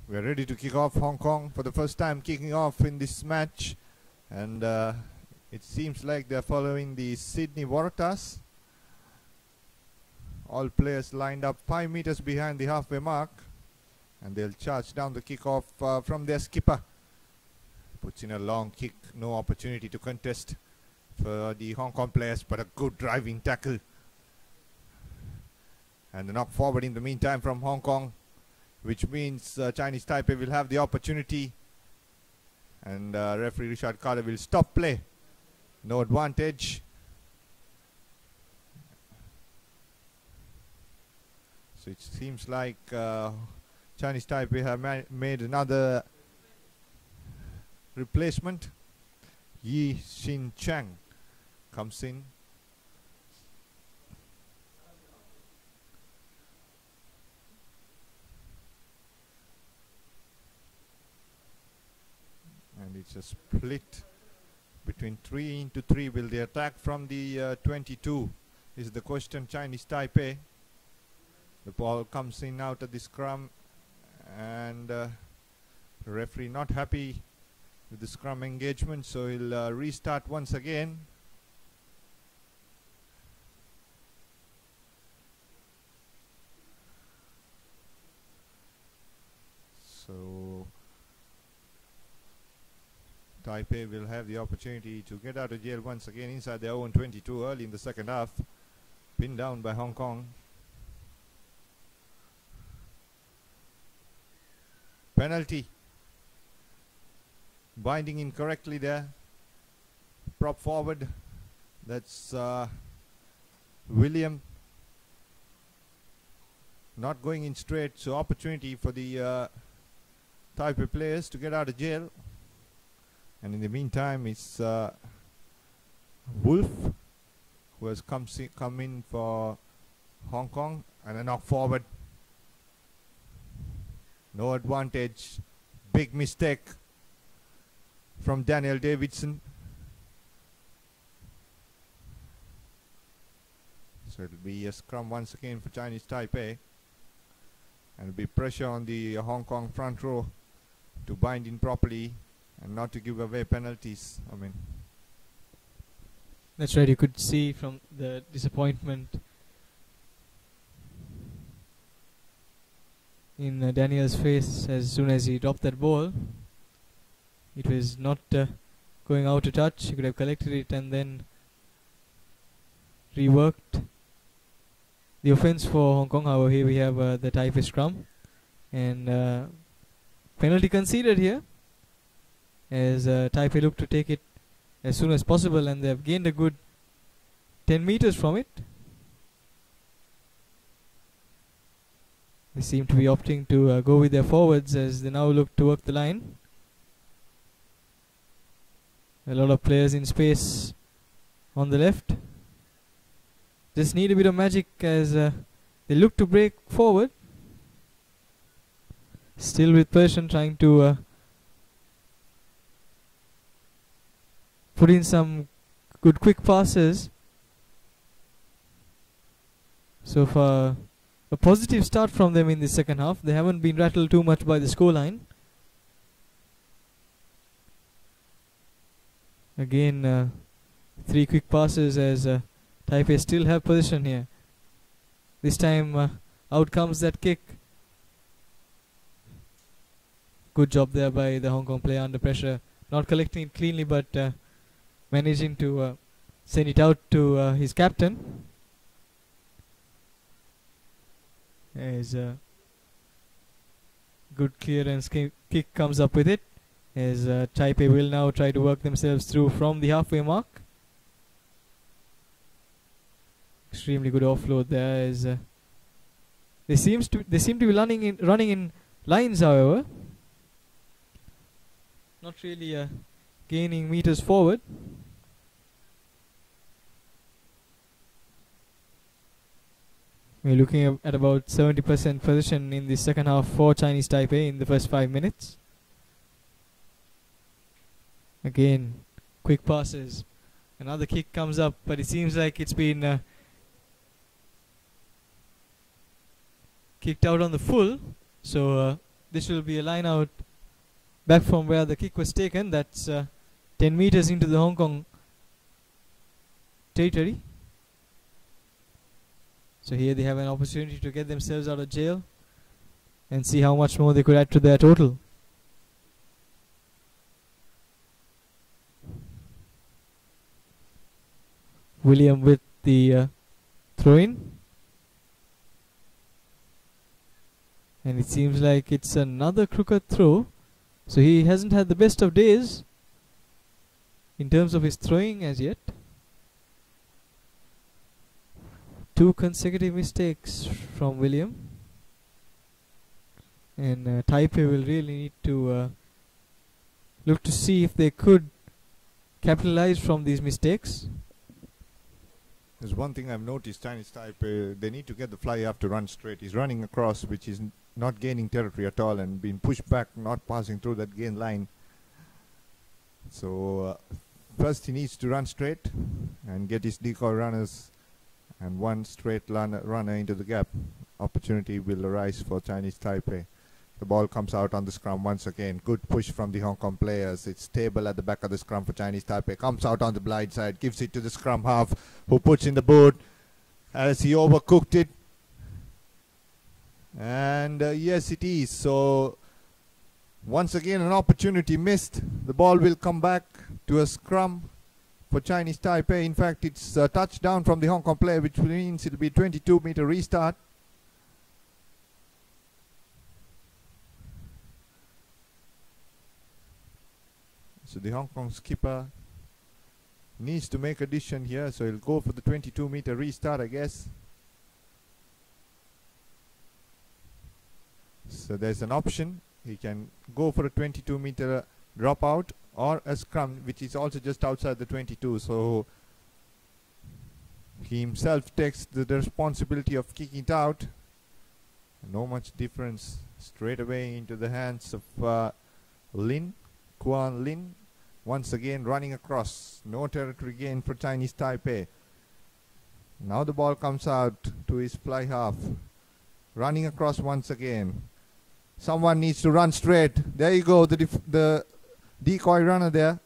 We're ready to kick off. Hong Kong for the first time kicking off in this match, and it seems like they're following the Sydney Waratahs. All players lined up 5 meters behind the halfway mark, and they'll charge down the kickoff from their skipper. Puts in a long kick, no opportunity to contest for the Hong Kong players, but a good driving tackle. And the knock forward in the meantime from Hong Kong, which means Chinese Taipei will have the opportunity, and referee Richard Carter will stop play. No advantage. So it seems like Chinese Taipei have made another replacement. Yi Xin Chang comes in. And it's a split between 3 into 3. Will they attack from the 22? Is the question. Chinese Taipei. The ball comes in out of the scrum, and the referee not happy with the scrum engagement, so he'll restart once again. So Taipei will have the opportunity to get out of jail once again inside their own 22 early in the second half. Pinned down by Hong Kong. Penalty. Binding incorrectly there. Prop forward. That's William. Not going in straight, so opportunity for the Taipei players to get out of jail. And in the meantime, it's Wolf who has come in for Hong Kong, and a knock forward. No advantage. Big mistake from Daniel Davidson. So it'll be a scrum once again for Chinese Taipei. And it'll be pressure on the Hong Kong front row to bind in properly and not to give away penalties. I mean, that's right. You could see from the disappointment in Daniel's face as soon as he dropped that ball. It was not going out to touch. He could have collected it and then reworked the offense for Hong Kong. However, here we have the Taipei scrum, and penalty conceded here as Taipei look to take it as soon as possible, and they have gained a good 10 meters from it. They seem to be opting to go with their forwards as they now look to work the line. A lot of players in space on the left. Just need a bit of magic as they look to break forward. Still with Persson trying to put in some good quick passes. So far, a positive start from them in the second half. They haven't been rattled too much by the scoreline. Again, 3 quick passes as Taipei still have position here. This time, out comes that kick. Good job there by the Hong Kong player under pressure. Not collecting it cleanly, but managing to send it out to his captain. As a good clearance kick comes up with it, as Taipei will now try to work themselves through from the halfway mark. Extremely good offload there as They seem to be running in lines, however, not really gaining meters forward. We're looking at about 70% possession in the second half for Chinese Taipei in the first 5 minutes. Again, quick passes. Another kick comes up, but it seems like it's been kicked out on the full. So this will be a line out back from where the kick was taken. That's 10 meters into the Hong Kong territory. So here they have an opportunity to get themselves out of jail and see how much more they could add to their total. William with the throw-in. And it seems like it's another crooked throw. So he hasn't had the best of days in terms of his throwing as yet. 2 consecutive mistakes from William. And Taipei will really need to look to see if they could capitalize from these mistakes. There's one thing I've noticed, Chinese Taipei, they need to get the fly half to run straight. He's running across, which is not gaining territory at all, and being pushed back, not passing through that gain line. So first he needs to run straight and get his decoy runners and one straight runner into the gap. Opportunity will arise for Chinese Taipei. The ball comes out on the scrum once again. Good push from the Hong Kong players. It's stable at the back of the scrum for Chinese Taipei. Comes out on the blind side, gives it to the scrum half, who puts in the boot as he overcooked it. And yes, it is. So once again an opportunity missed. The ball will come back to a scrum for Chinese Taipei. In fact, it's a touchdown from the Hong Kong player, which means it'll be 22-meter restart. So the Hong Kong skipper needs to make a decision here, so he'll go for the 22-meter restart, I guess. So there's an option. He can go for a 22-meter dropout or a scrum, which is also just outside the 22. So he himself takes the responsibility of kicking it out. No much difference. Straight away into the hands of Kuan Lin. Once again running across. No territory gain for Chinese Taipei. Now the ball comes out to his fly half. Running across once again. Someone needs to run straight. There you go, the decoy runner there.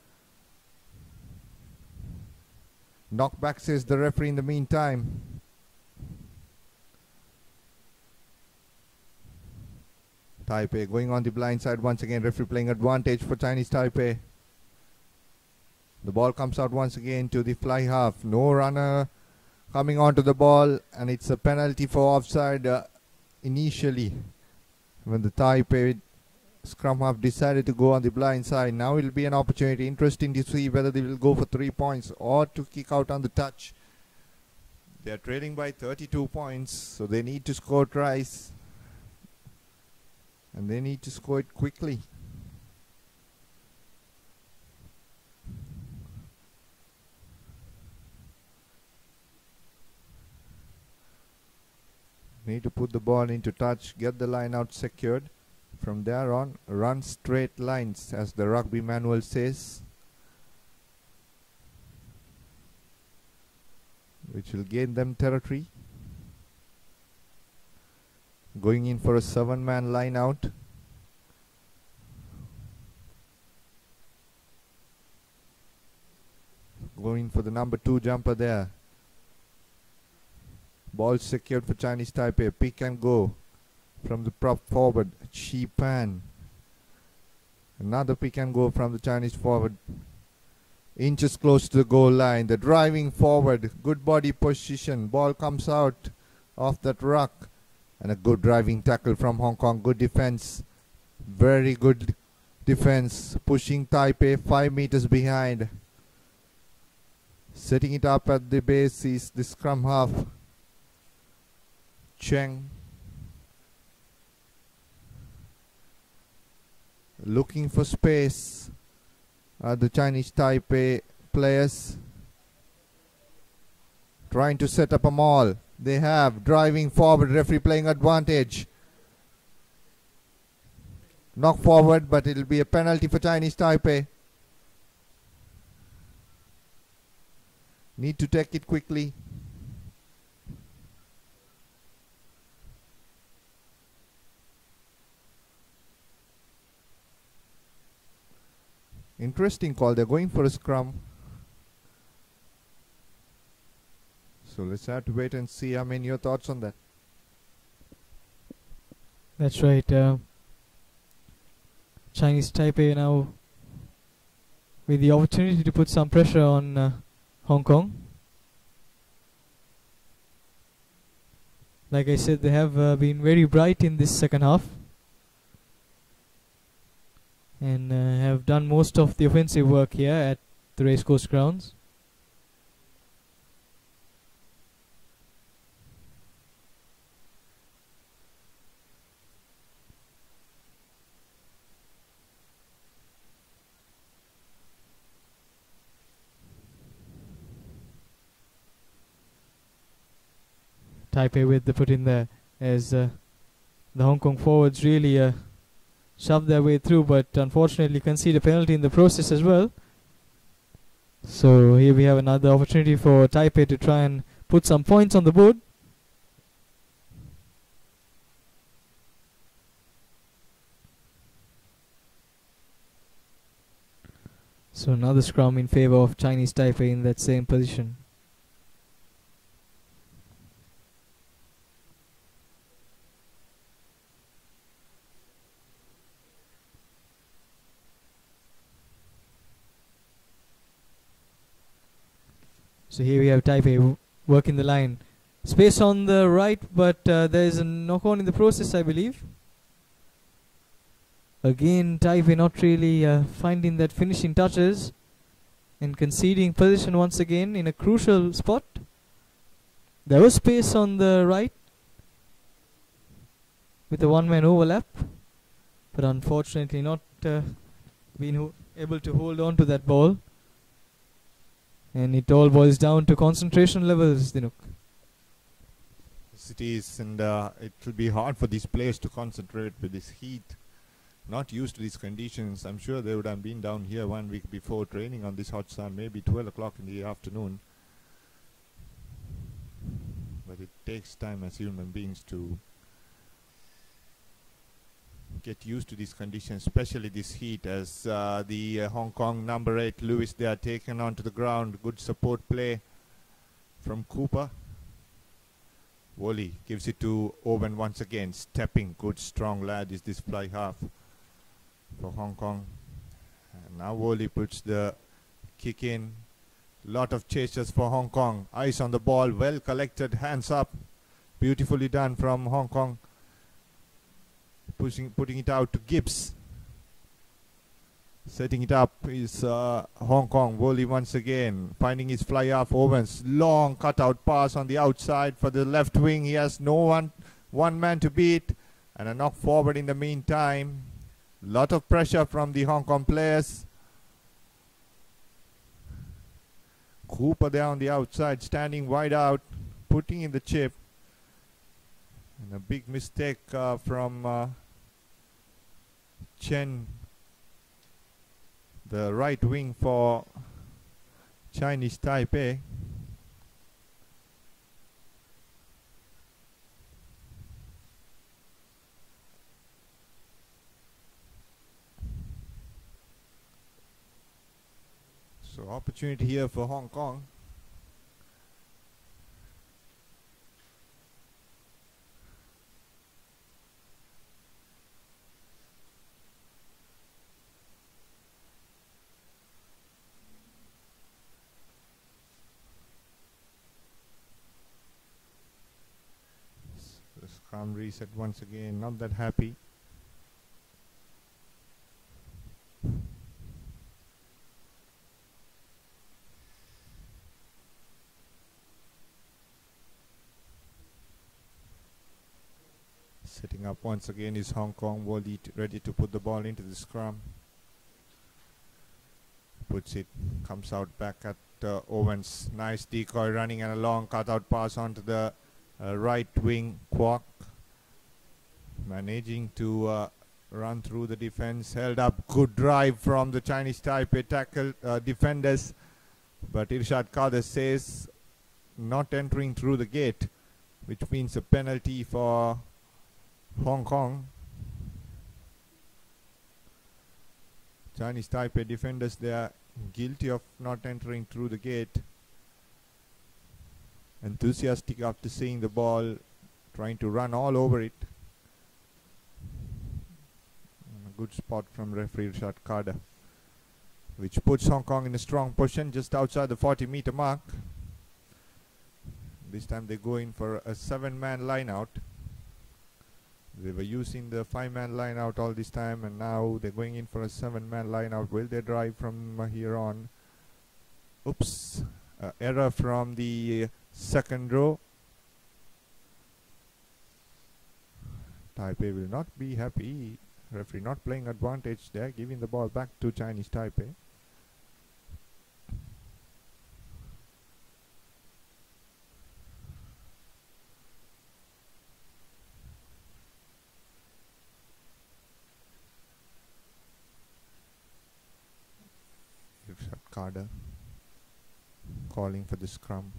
Knockback, says the referee in the meantime. Taipei going on the blind side once again. Referee playing advantage for Chinese Taipei. The ball comes out once again to the fly half. No runner coming onto the ball, and it's a penalty for offside initially when the Taipei scrum half decided to go on the blind side. Now it will be an opportunity. Interesting to see whether they will go for 3 points or to kick out on the touch. They are trailing by 32 points, so they need to score tries. And they need to score it quickly. Need to put the ball into touch, get the line out secured. From there on, run straight lines, as the rugby manual says, which will gain them territory. Going in for a 7-man line out. Going for the number 2 jumper there. Ball secured for Chinese Taipei. Pick and go from the prop forward, Chi Pan. Another pick and go from the Chinese forward. Inches close to the goal line. The driving forward. Good body position. Ball comes out off that ruck. And a good driving tackle from Hong Kong. Good defense. Very good defense. Pushing Taipei 5 meters behind. Setting it up at the base is the scrum half, Cheng. looking for space. The Chinese Taipei players trying to set up a maul. They have driving forward, referee playing advantage. Knock forward, but it will be a penalty for Chinese Taipei. Need to take it quickly. Interesting call. They're going for a scrum. So let's have to wait and see. I mean, your thoughts on that? That's right. Chinese Taipei now with the opportunity to put some pressure on Hong Kong. Like I said, they have been very bright in this second half and have done most of the offensive work here at the racecourse grounds. Taipei with the put in there as the Hong Kong forwards really shoved their way through, but unfortunately concede a penalty in the process as well. So here we have another opportunity for Taipei to try and put some points on the board. So another scrum in favor of Chinese Taipei in that same position. So here we have Taipei working the line. Space on the right, but there is a knock-on in the process, I believe. Again, Taipei not really finding that finishing touches and conceding position once again in a crucial spot. There was space on the right with a one-man overlap, but unfortunately not being able to hold on to that ball. And it all boils down to concentration levels, Dinuk. Yes, it is, and it will be hard for these players to concentrate with this heat. Not used to these conditions. I'm sure they would have been down here 1 week before training on this hot sun, maybe 12 o'clock in the afternoon. But it takes time as human beings to get used to these conditions, especially this heat, as the Hong Kong number 8 Lewis, they are taken onto the ground. Good support play from Cooper. Woolley gives it to Owen once again, stepping. Good strong lad is this fly half for Hong Kong. And now Woolley puts the kick in. Lot of chasers for Hong Kong. Eyes on the ball, well collected, hands up. Beautifully done from Hong Kong. Putting it out to Gibbs. Setting it up is Hong Kong. Woolley once again finding his fly off. Owens, long cutout pass on the outside for the left wing. He has one man to beat, and a knock forward in the meantime. Lot of pressure from the Hong Kong players. Cooper there on the outside, standing wide out, putting in the chip. And a big mistake from Chen, the right wing for Chinese Taipei. So opportunity here for Hong Kong. The scrum reset once again, not that happy. Setting up once again is Hong Kong. Wally ready to put the ball into the scrum. Puts it, comes out back at Owens. Nice decoy running and a long cutout pass onto the right wing. Kwok managing to run through the defense. Held up. Good drive from the Chinese Taipei tackle defenders. But Irshad Kader says not entering through the gate, which means a penalty for Hong Kong. Chinese Taipei defenders, they are guilty of not entering through the gate. Enthusiastic after seeing the ball, trying to run all over it. And a good spot from referee Irshad Kader, which puts Hong Kong in a strong position just outside the 40-meter mark. This time they go in for a 7-man line out. They were using the 5-man line out all this time, and now they're going in for a 7-man line out. Will they drive from here on? Oops. Error from the second row. Taipei will not be happy. Referee not playing advantage there, giving the ball back to Chinese Taipei. Kader calling for the scrum.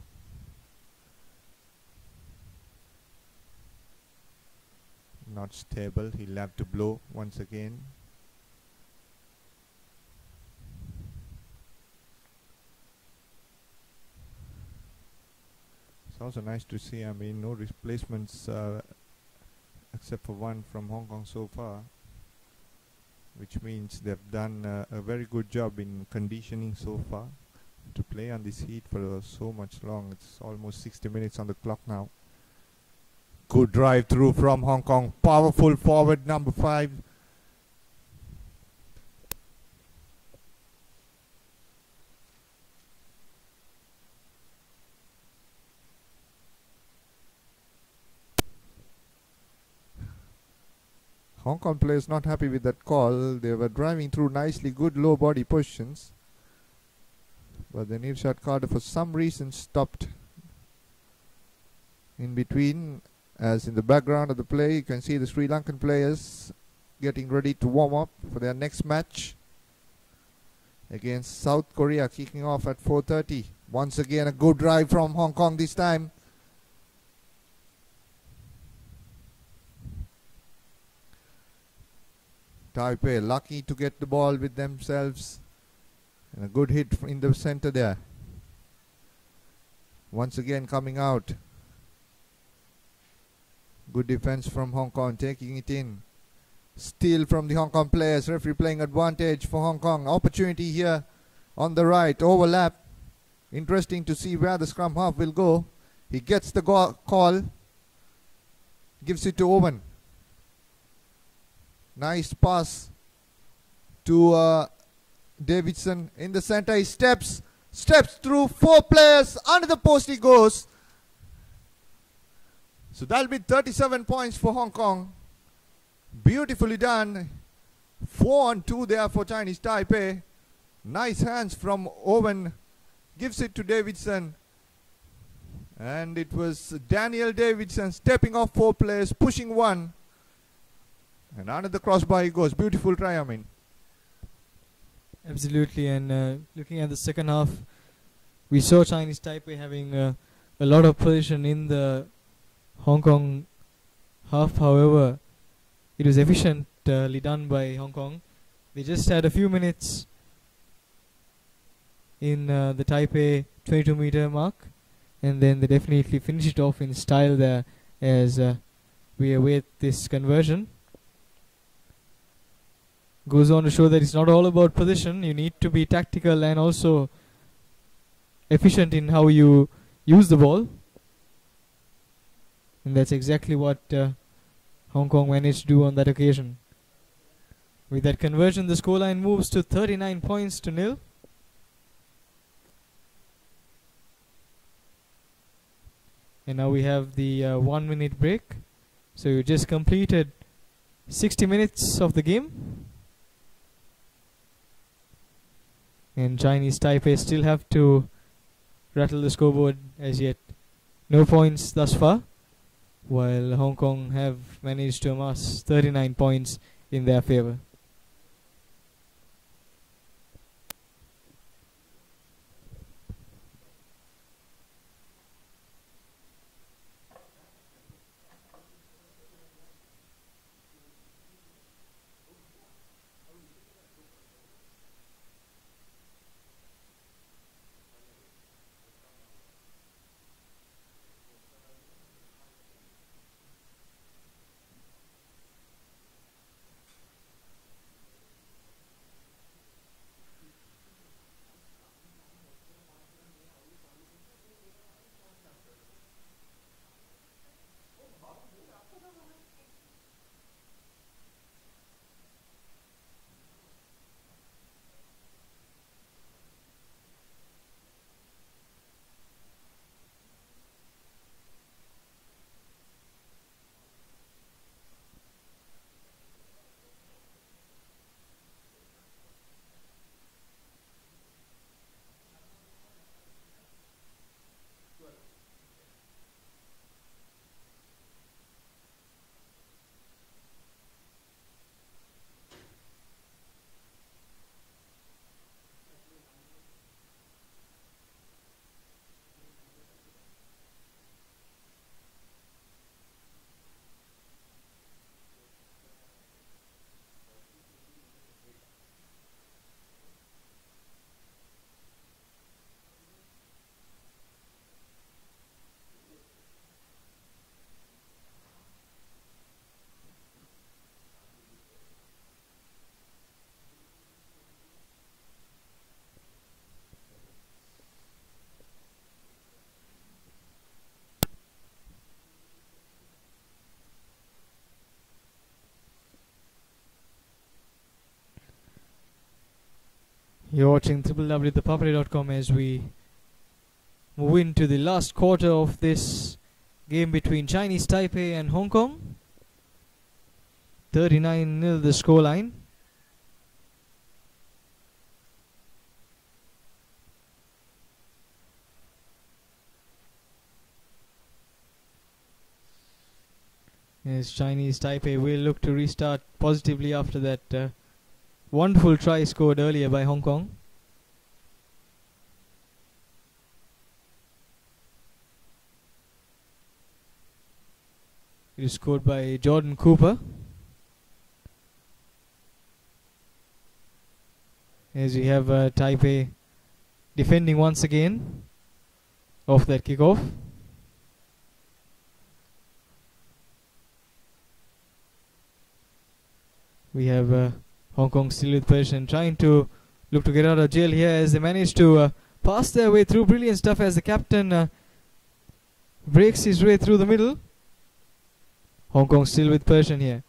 Not stable. He'll have to blow once again. It's also nice to see, I mean, no replacements except for one from Hong Kong so far, which means they've done a very good job in conditioning so far to play on this heat for so much long. It's almost 60 minutes on the clock now. Good drive through from Hong Kong. Powerful forward number 5. Hong Kong players not happy with that call. They were driving through nicely, good low body positions. But then Irshad Kader for some reason stopped in between. As in the background of the play, you can see the Sri Lankan players getting ready to warm up for their next match against South Korea, kicking off at 4:30. Once again, a good drive from Hong Kong this time. Taipei lucky to get the ball with themselves, and a good hit in the center there. Once again coming out. Good defense from Hong Kong, taking it in. Steal from the Hong Kong players. Referee playing advantage for Hong Kong. Opportunity here on the right. Overlap. Interesting to see where the scrum half will go. He gets the call. Gives it to Owen. Nice pass to Davidson in the center. He steps through 4 players. Under the post he goes. So that'll be 37 points for Hong Kong. Beautifully done. 4-2 there for Chinese Taipei. Nice hands from Owen. Gives it to Davidson. And it was Daniel Davidson stepping off 4 players, pushing 1. And under the crossbar he goes. Beautiful try, I mean. Absolutely. And looking at the second half, we saw Chinese Taipei having a lot of position in the Hong Kong half. However, it was efficiently done by Hong Kong. They just had a few minutes in the Taipei 22-meter mark, and then they definitely finished it off in style there as we await this conversion. Goes on to show that it's not all about position. You need to be tactical and also efficient in how you use the ball. And that's exactly what Hong Kong managed to do on that occasion. With that conversion, the scoreline moves to 39 points to 0. And now we have the 1-minute break. So you just completed 60 minutes of the game, and Chinese Taipei still have to rattle the scoreboard as yet. No points thus far, while Hong Kong have managed to amass 39 points in their favour. You're watching www.thepuppet.com as we move into the last quarter of this game between Chinese Taipei and Hong Kong. 39-0 the scoreline. As Chinese Taipei will look to restart positively after that wonderful try scored earlier by Hong Kong. It is scored by Jordan Cooper. As we have Taipei defending once again off that kickoff. We have Hong Kong still with possession, trying to look to get out of jail here as they manage to pass their way through. Brilliant stuff as the captain breaks his way through the middle. Hong Kong still with possession here.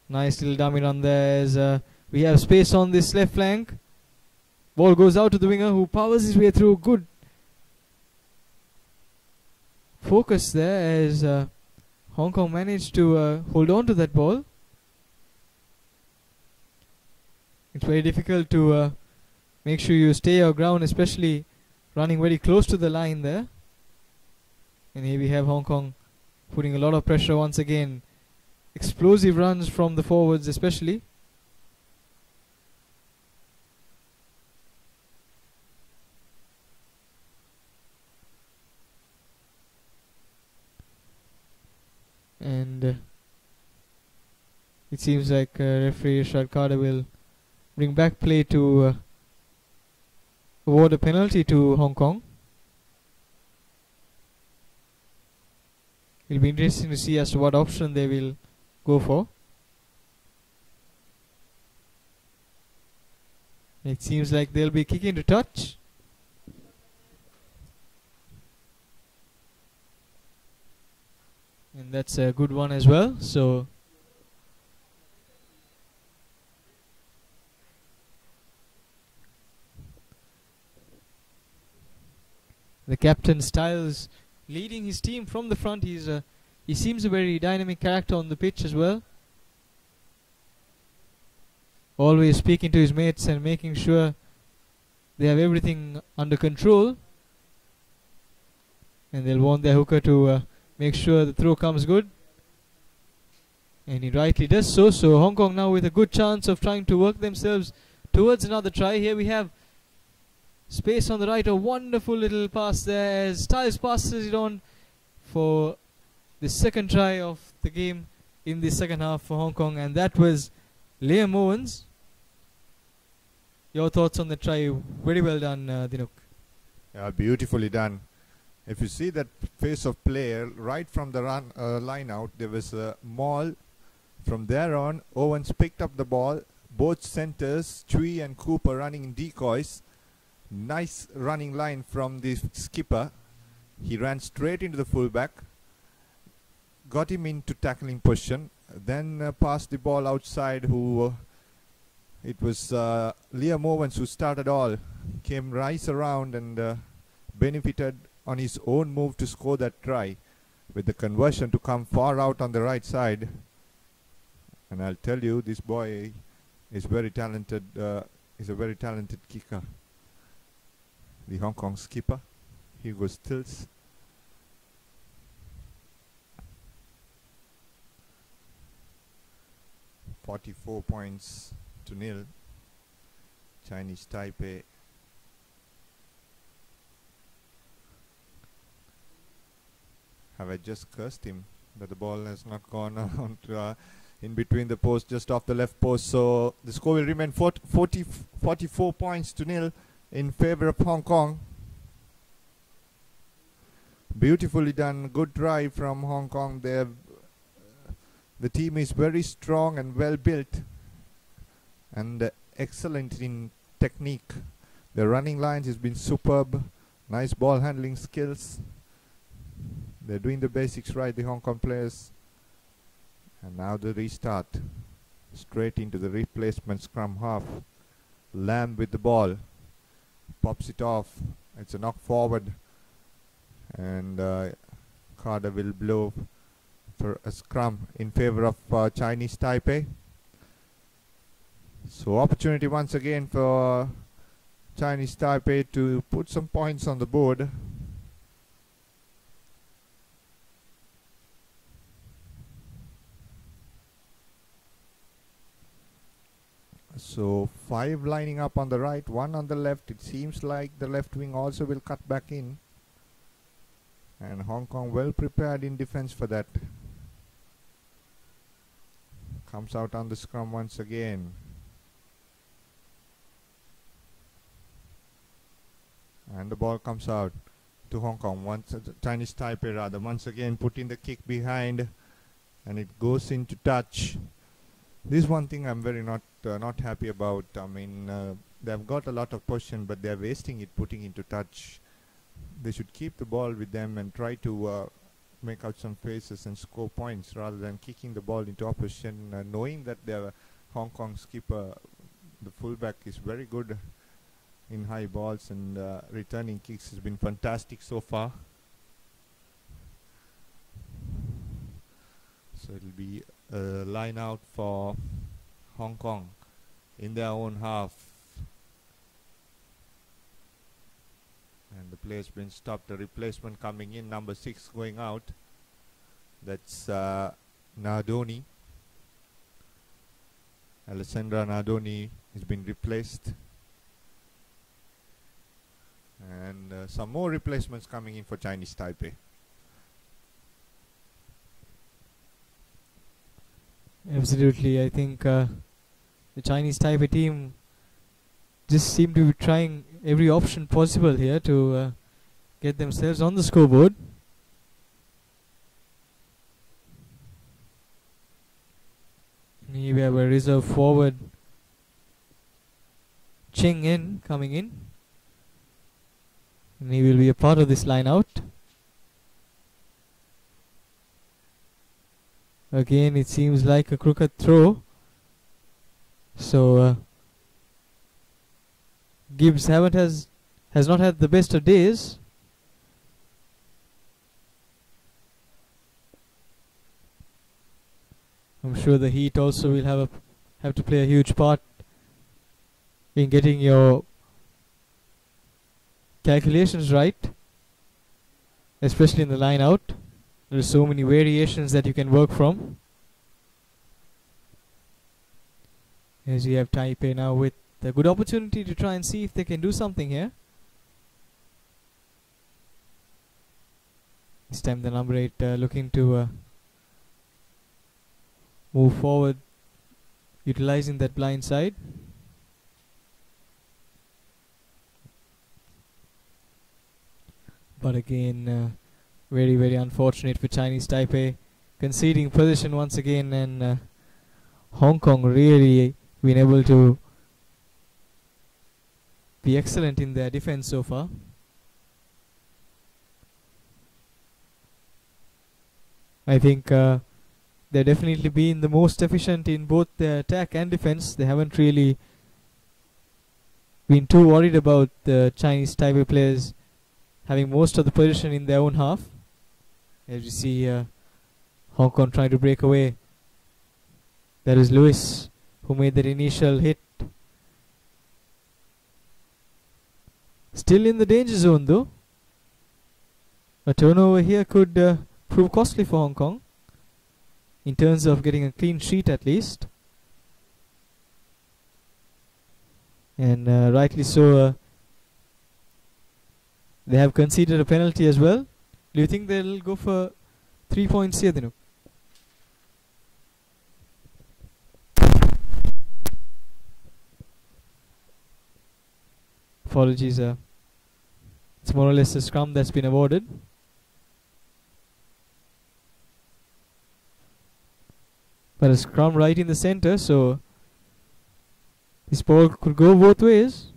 Nice little dummy run there as we have space on this left flank. Ball goes out to the winger who powers his way through. Good focus there as Hong Kong managed to hold on to that ball. It's very difficult to make sure you stay your ground, especially running very close to the line there. And here we have Hong Kong putting a lot of pressure once again. Explosive runs from the forwards especially. And it seems like referee Rashad Carter will bring back play to award a penalty to Hong Kong. It'll be interesting to see as to what option they will go for. It seems like they'll be kicking to touch. And that's a good one as well. So the captain Styles leading his team from the front. He's He seems a very dynamic character on the pitch as well. Always speaking to his mates and making sure they have everything under control. And they'll want their hooker to make sure the throw comes good. And he rightly does so. So Hong Kong now with a good chance of trying to work themselves towards another try. Here we have space on the right. A wonderful little pass there as Styles passes it on for the second try of the game in the second half for Hong Kong. And that was Liam Owens. Your thoughts on the try? Very well done, Dinuk. Yeah, beautifully done. If you see that face of play right from the line out, there was a maul. From there on, Owens picked up the ball. Both centers, Chui and Cooper, running in decoys. Nice running line from the skipper. He ran straight into the fullback. Got him into tackling position. Then passed the ball outside. It was Liam Owens who started all. Came right around and benefited on his own move to score that try, with the conversion to come far out on the right side. And I'll tell you, this boy is very talented. Is a very talented kicker. The Hong Kong skipper, Hugo Stills. $44 points to nil. Chinese Taipei. Have I just cursed him that the ball has not gone on to, in between the post, just off the left post? So the score will remain 44 points to nil in favor of Hong Kong. Beautifully done. Good drive from Hong Kong. The team is very strong and well built and excellent in technique. The running lines has been superb. Nice ball handling skills. They're doing the basics right, the Hong Kong players. And now the restart. Straight into the replacement scrum half. Lamb with the ball. Pops it off. It's a knock forward. And Carter will blow for a scrum in favor of Chinese Taipei. So opportunity once again for Chinese Taipei to put some points on the board. So 5 lining up on the right, 1 on the left. It seems like the left wing also will cut back in. And Hong Kong well prepared in defense for that. Comes out on the scrum once again. And the ball comes out to Hong Kong. Chinese Taipei rather. Once again putting the kick behind. And it goes into touch. This is one thing I'm very not happy about. I mean, they've got a lot of possession, but they're wasting it putting into touch. They should keep the ball with them and try to make out some faces and score points rather than kicking the ball into opposition, knowing that the Hong Kong skipper, the fullback, is very good in high balls and returning kicks has been fantastic so far. So it'll be a line out for Hong Kong in their own half. And the player's been stopped. The replacement coming in, number 6 going out. That's Nardoni. Alessandra Nardoni has been replaced. And some more replacements coming in for Chinese Taipei. Absolutely. I think the Chinese Taipei team just seem to be trying every option possible here to get themselves on the scoreboard. Here we have a reserve forward, Ching In, coming in. And he will be a part of this line out. Again, it seems like a crooked throw. So Gibbs has not had the best of days. I'm sure the heat also will have to play a huge part in getting your calculations right, especially in the line out. There are so many variations that you can work from. As you have Taipei now with a good opportunity to try and see if they can do something here. This time the number 8 looking to move forward, utilizing that blind side. But again, very, very unfortunate for Chinese Taipei, conceding position once again, and Hong Kong really been able to be excellent in their defense so far. I think they've definitely been the most efficient in both their attack and defense. They haven't really been too worried about the Chinese Taipei players having most of the position in their own half. As you see Hong Kong trying to break away. That is Lewis who made that initial hit. Still in the danger zone though. A turnover here could prove costly for Hong Kong in terms of getting a clean sheet at least. And rightly so, they have conceded a penalty as well. Do you think they'll go for 3 points here, Dinu? Apologies, it's more or less a scrum that's been awarded. But a scrum right in the center, so this ball could go both ways.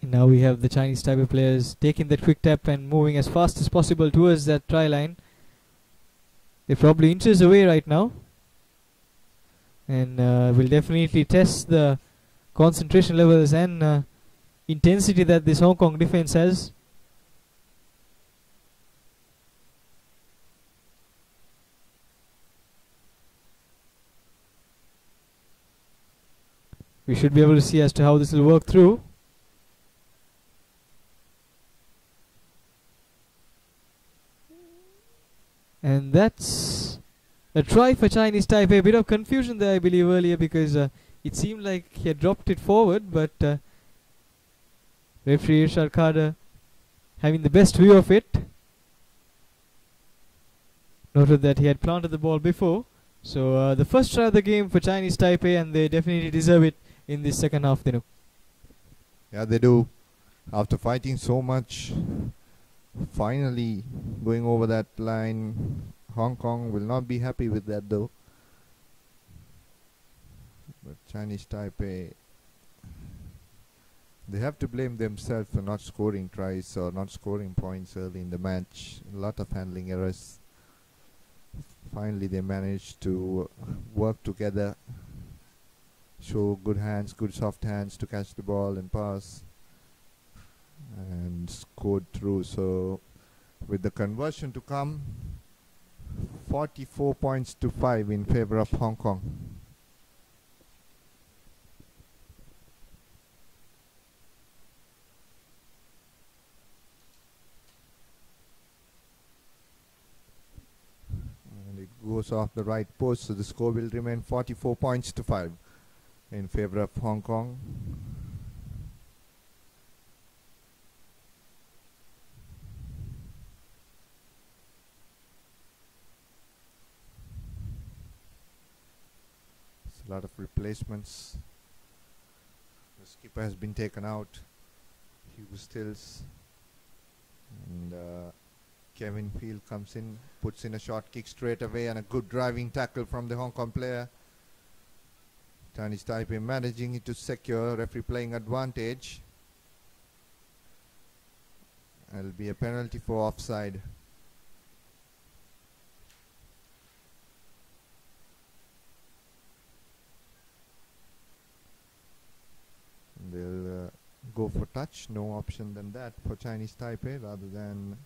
And now we have the Chinese Taipei players taking that quick tap and moving as fast as possible towards that try line. They're probably inches away right now, and will definitely test the concentration levels and intensity that this Hong Kong defense has. We should be able to see as to how this will work through. And that's a try for Chinese Taipei. A bit of confusion there, I believe, earlier, because it seemed like he had dropped it forward, but referee Irshad Khader, having the best view of it, noted that he had planted the ball before. So the first try of the game for Chinese Taipei, and they definitely deserve it in this second half, Dinu. Yeah, they do. After fighting so much, finally going over that line. Hong Kong will not be happy with that though. But Chinese Taipei, they have to blame themselves for not scoring tries or not scoring points early in the match. A lot of handling errors. Finally they managed to work together, show good hands, good soft hands to catch the ball and pass, and scored through. So with the conversion to come, 44 points to 5 in favor of Hong Kong. And it goes off the right post, so the score will remain 44 points to 5 in favor of Hong Kong. A lot of replacements. The skipper has been taken out, Hugo Stills, and Kevin Field comes in, puts in a short kick straight away, and a good driving tackle from the Hong Kong player. Chinese Taipei managing it to secure, referee playing advantage. It'll be a penalty for offside. They'll go for touch. No option than that for Chinese Taipei rather than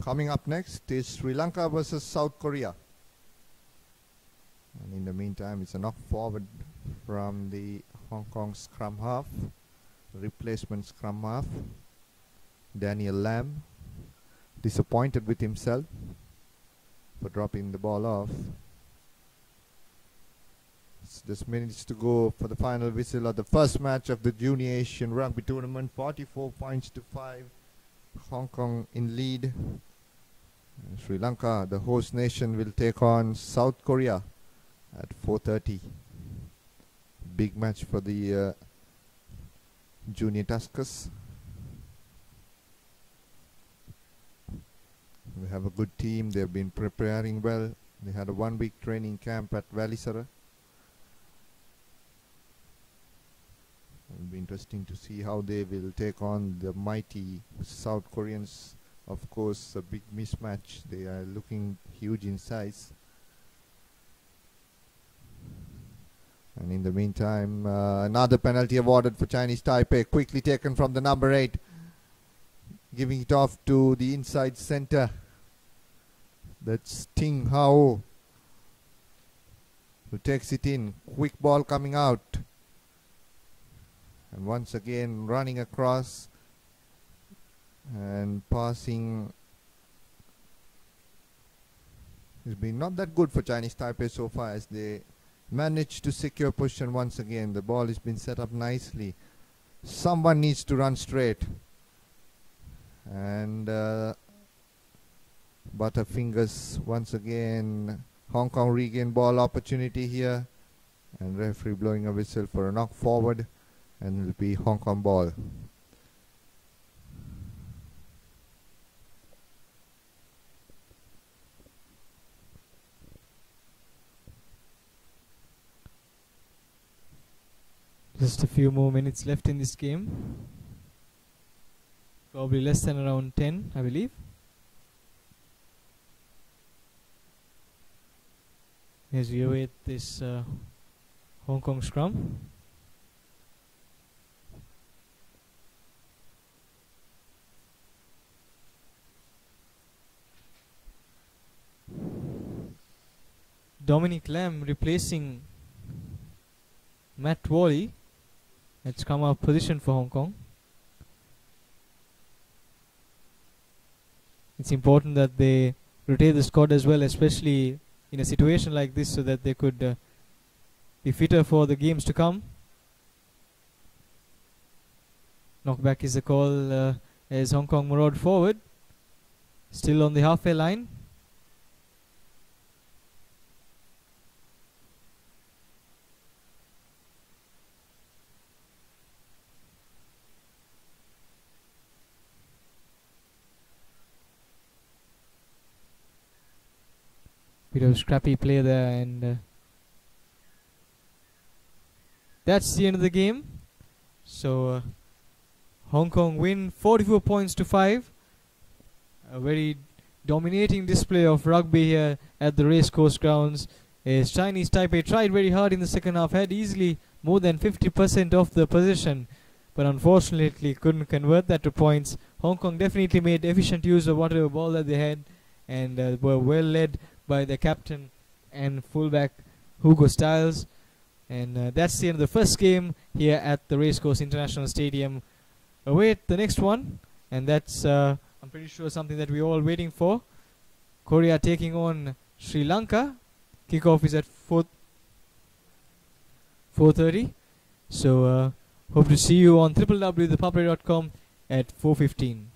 coming up next is Sri Lanka versus South Korea. And in the meantime, it's a knock forward from the Hong Kong scrum half, replacement scrum half, Daniel Lam, disappointed with himself for dropping the ball off. It's just minutes to go for the final whistle of the first match of the Junior Asian Rugby Tournament. 44 points to 5. Hong Kong in lead. And Sri Lanka, the host nation, will take on South Korea at 4:30. Big match for the Junior Tuskers. They have a good team. They've been preparing well. They had a 1-week training camp at Valisara. It'll be interesting to see how they will take on the mighty South Koreans. Of course, a big mismatch. They are looking huge in size. And in the meantime, another penalty awarded for Chinese Taipei, quickly taken from the number 8, giving it off to the inside center. That's Ting Hao, who takes it in. Quick ball coming out. And once again running across and passing. It's been not that good for Chinese Taipei so far, as they managed to secure position once again. The ball has been set up nicely. Someone needs to run straight. And Butterfingers once again. Hong Kong regain ball opportunity here. And referee blowing a whistle for a knock forward. And it will be Hong Kong ball. Just a few more minutes left in this game. Probably less than around 10, I believe. As we await this Hong Kong scrum. Dominic Lam replacing Matt Wally. It's come out position for Hong Kong. It's important that they rotate the squad as well, especially in a situation like this, so that they could be fitter for the games to come. Knockback is the call as Hong Kong maraud forward. Still on the halfway line. Bit of scrappy play there, and that's the end of the game. So Hong Kong win 44 points to 5. A very dominating display of rugby here at the racecourse grounds. As Chinese Taipei tried very hard in the second half, had easily more than 50% of the possession, but unfortunately couldn't convert that to points. Hong Kong definitely made efficient use of whatever ball that they had, and were well led by the captain and fullback Hugo Styles. And that's the end of the first game here at the Racecourse International Stadium. Await the next one, and that's I'm pretty sure something that we're all waiting for. Korea taking on Sri Lanka. Kickoff is at 4:30. So hope to see you on www.thepuppet.com at 4:15.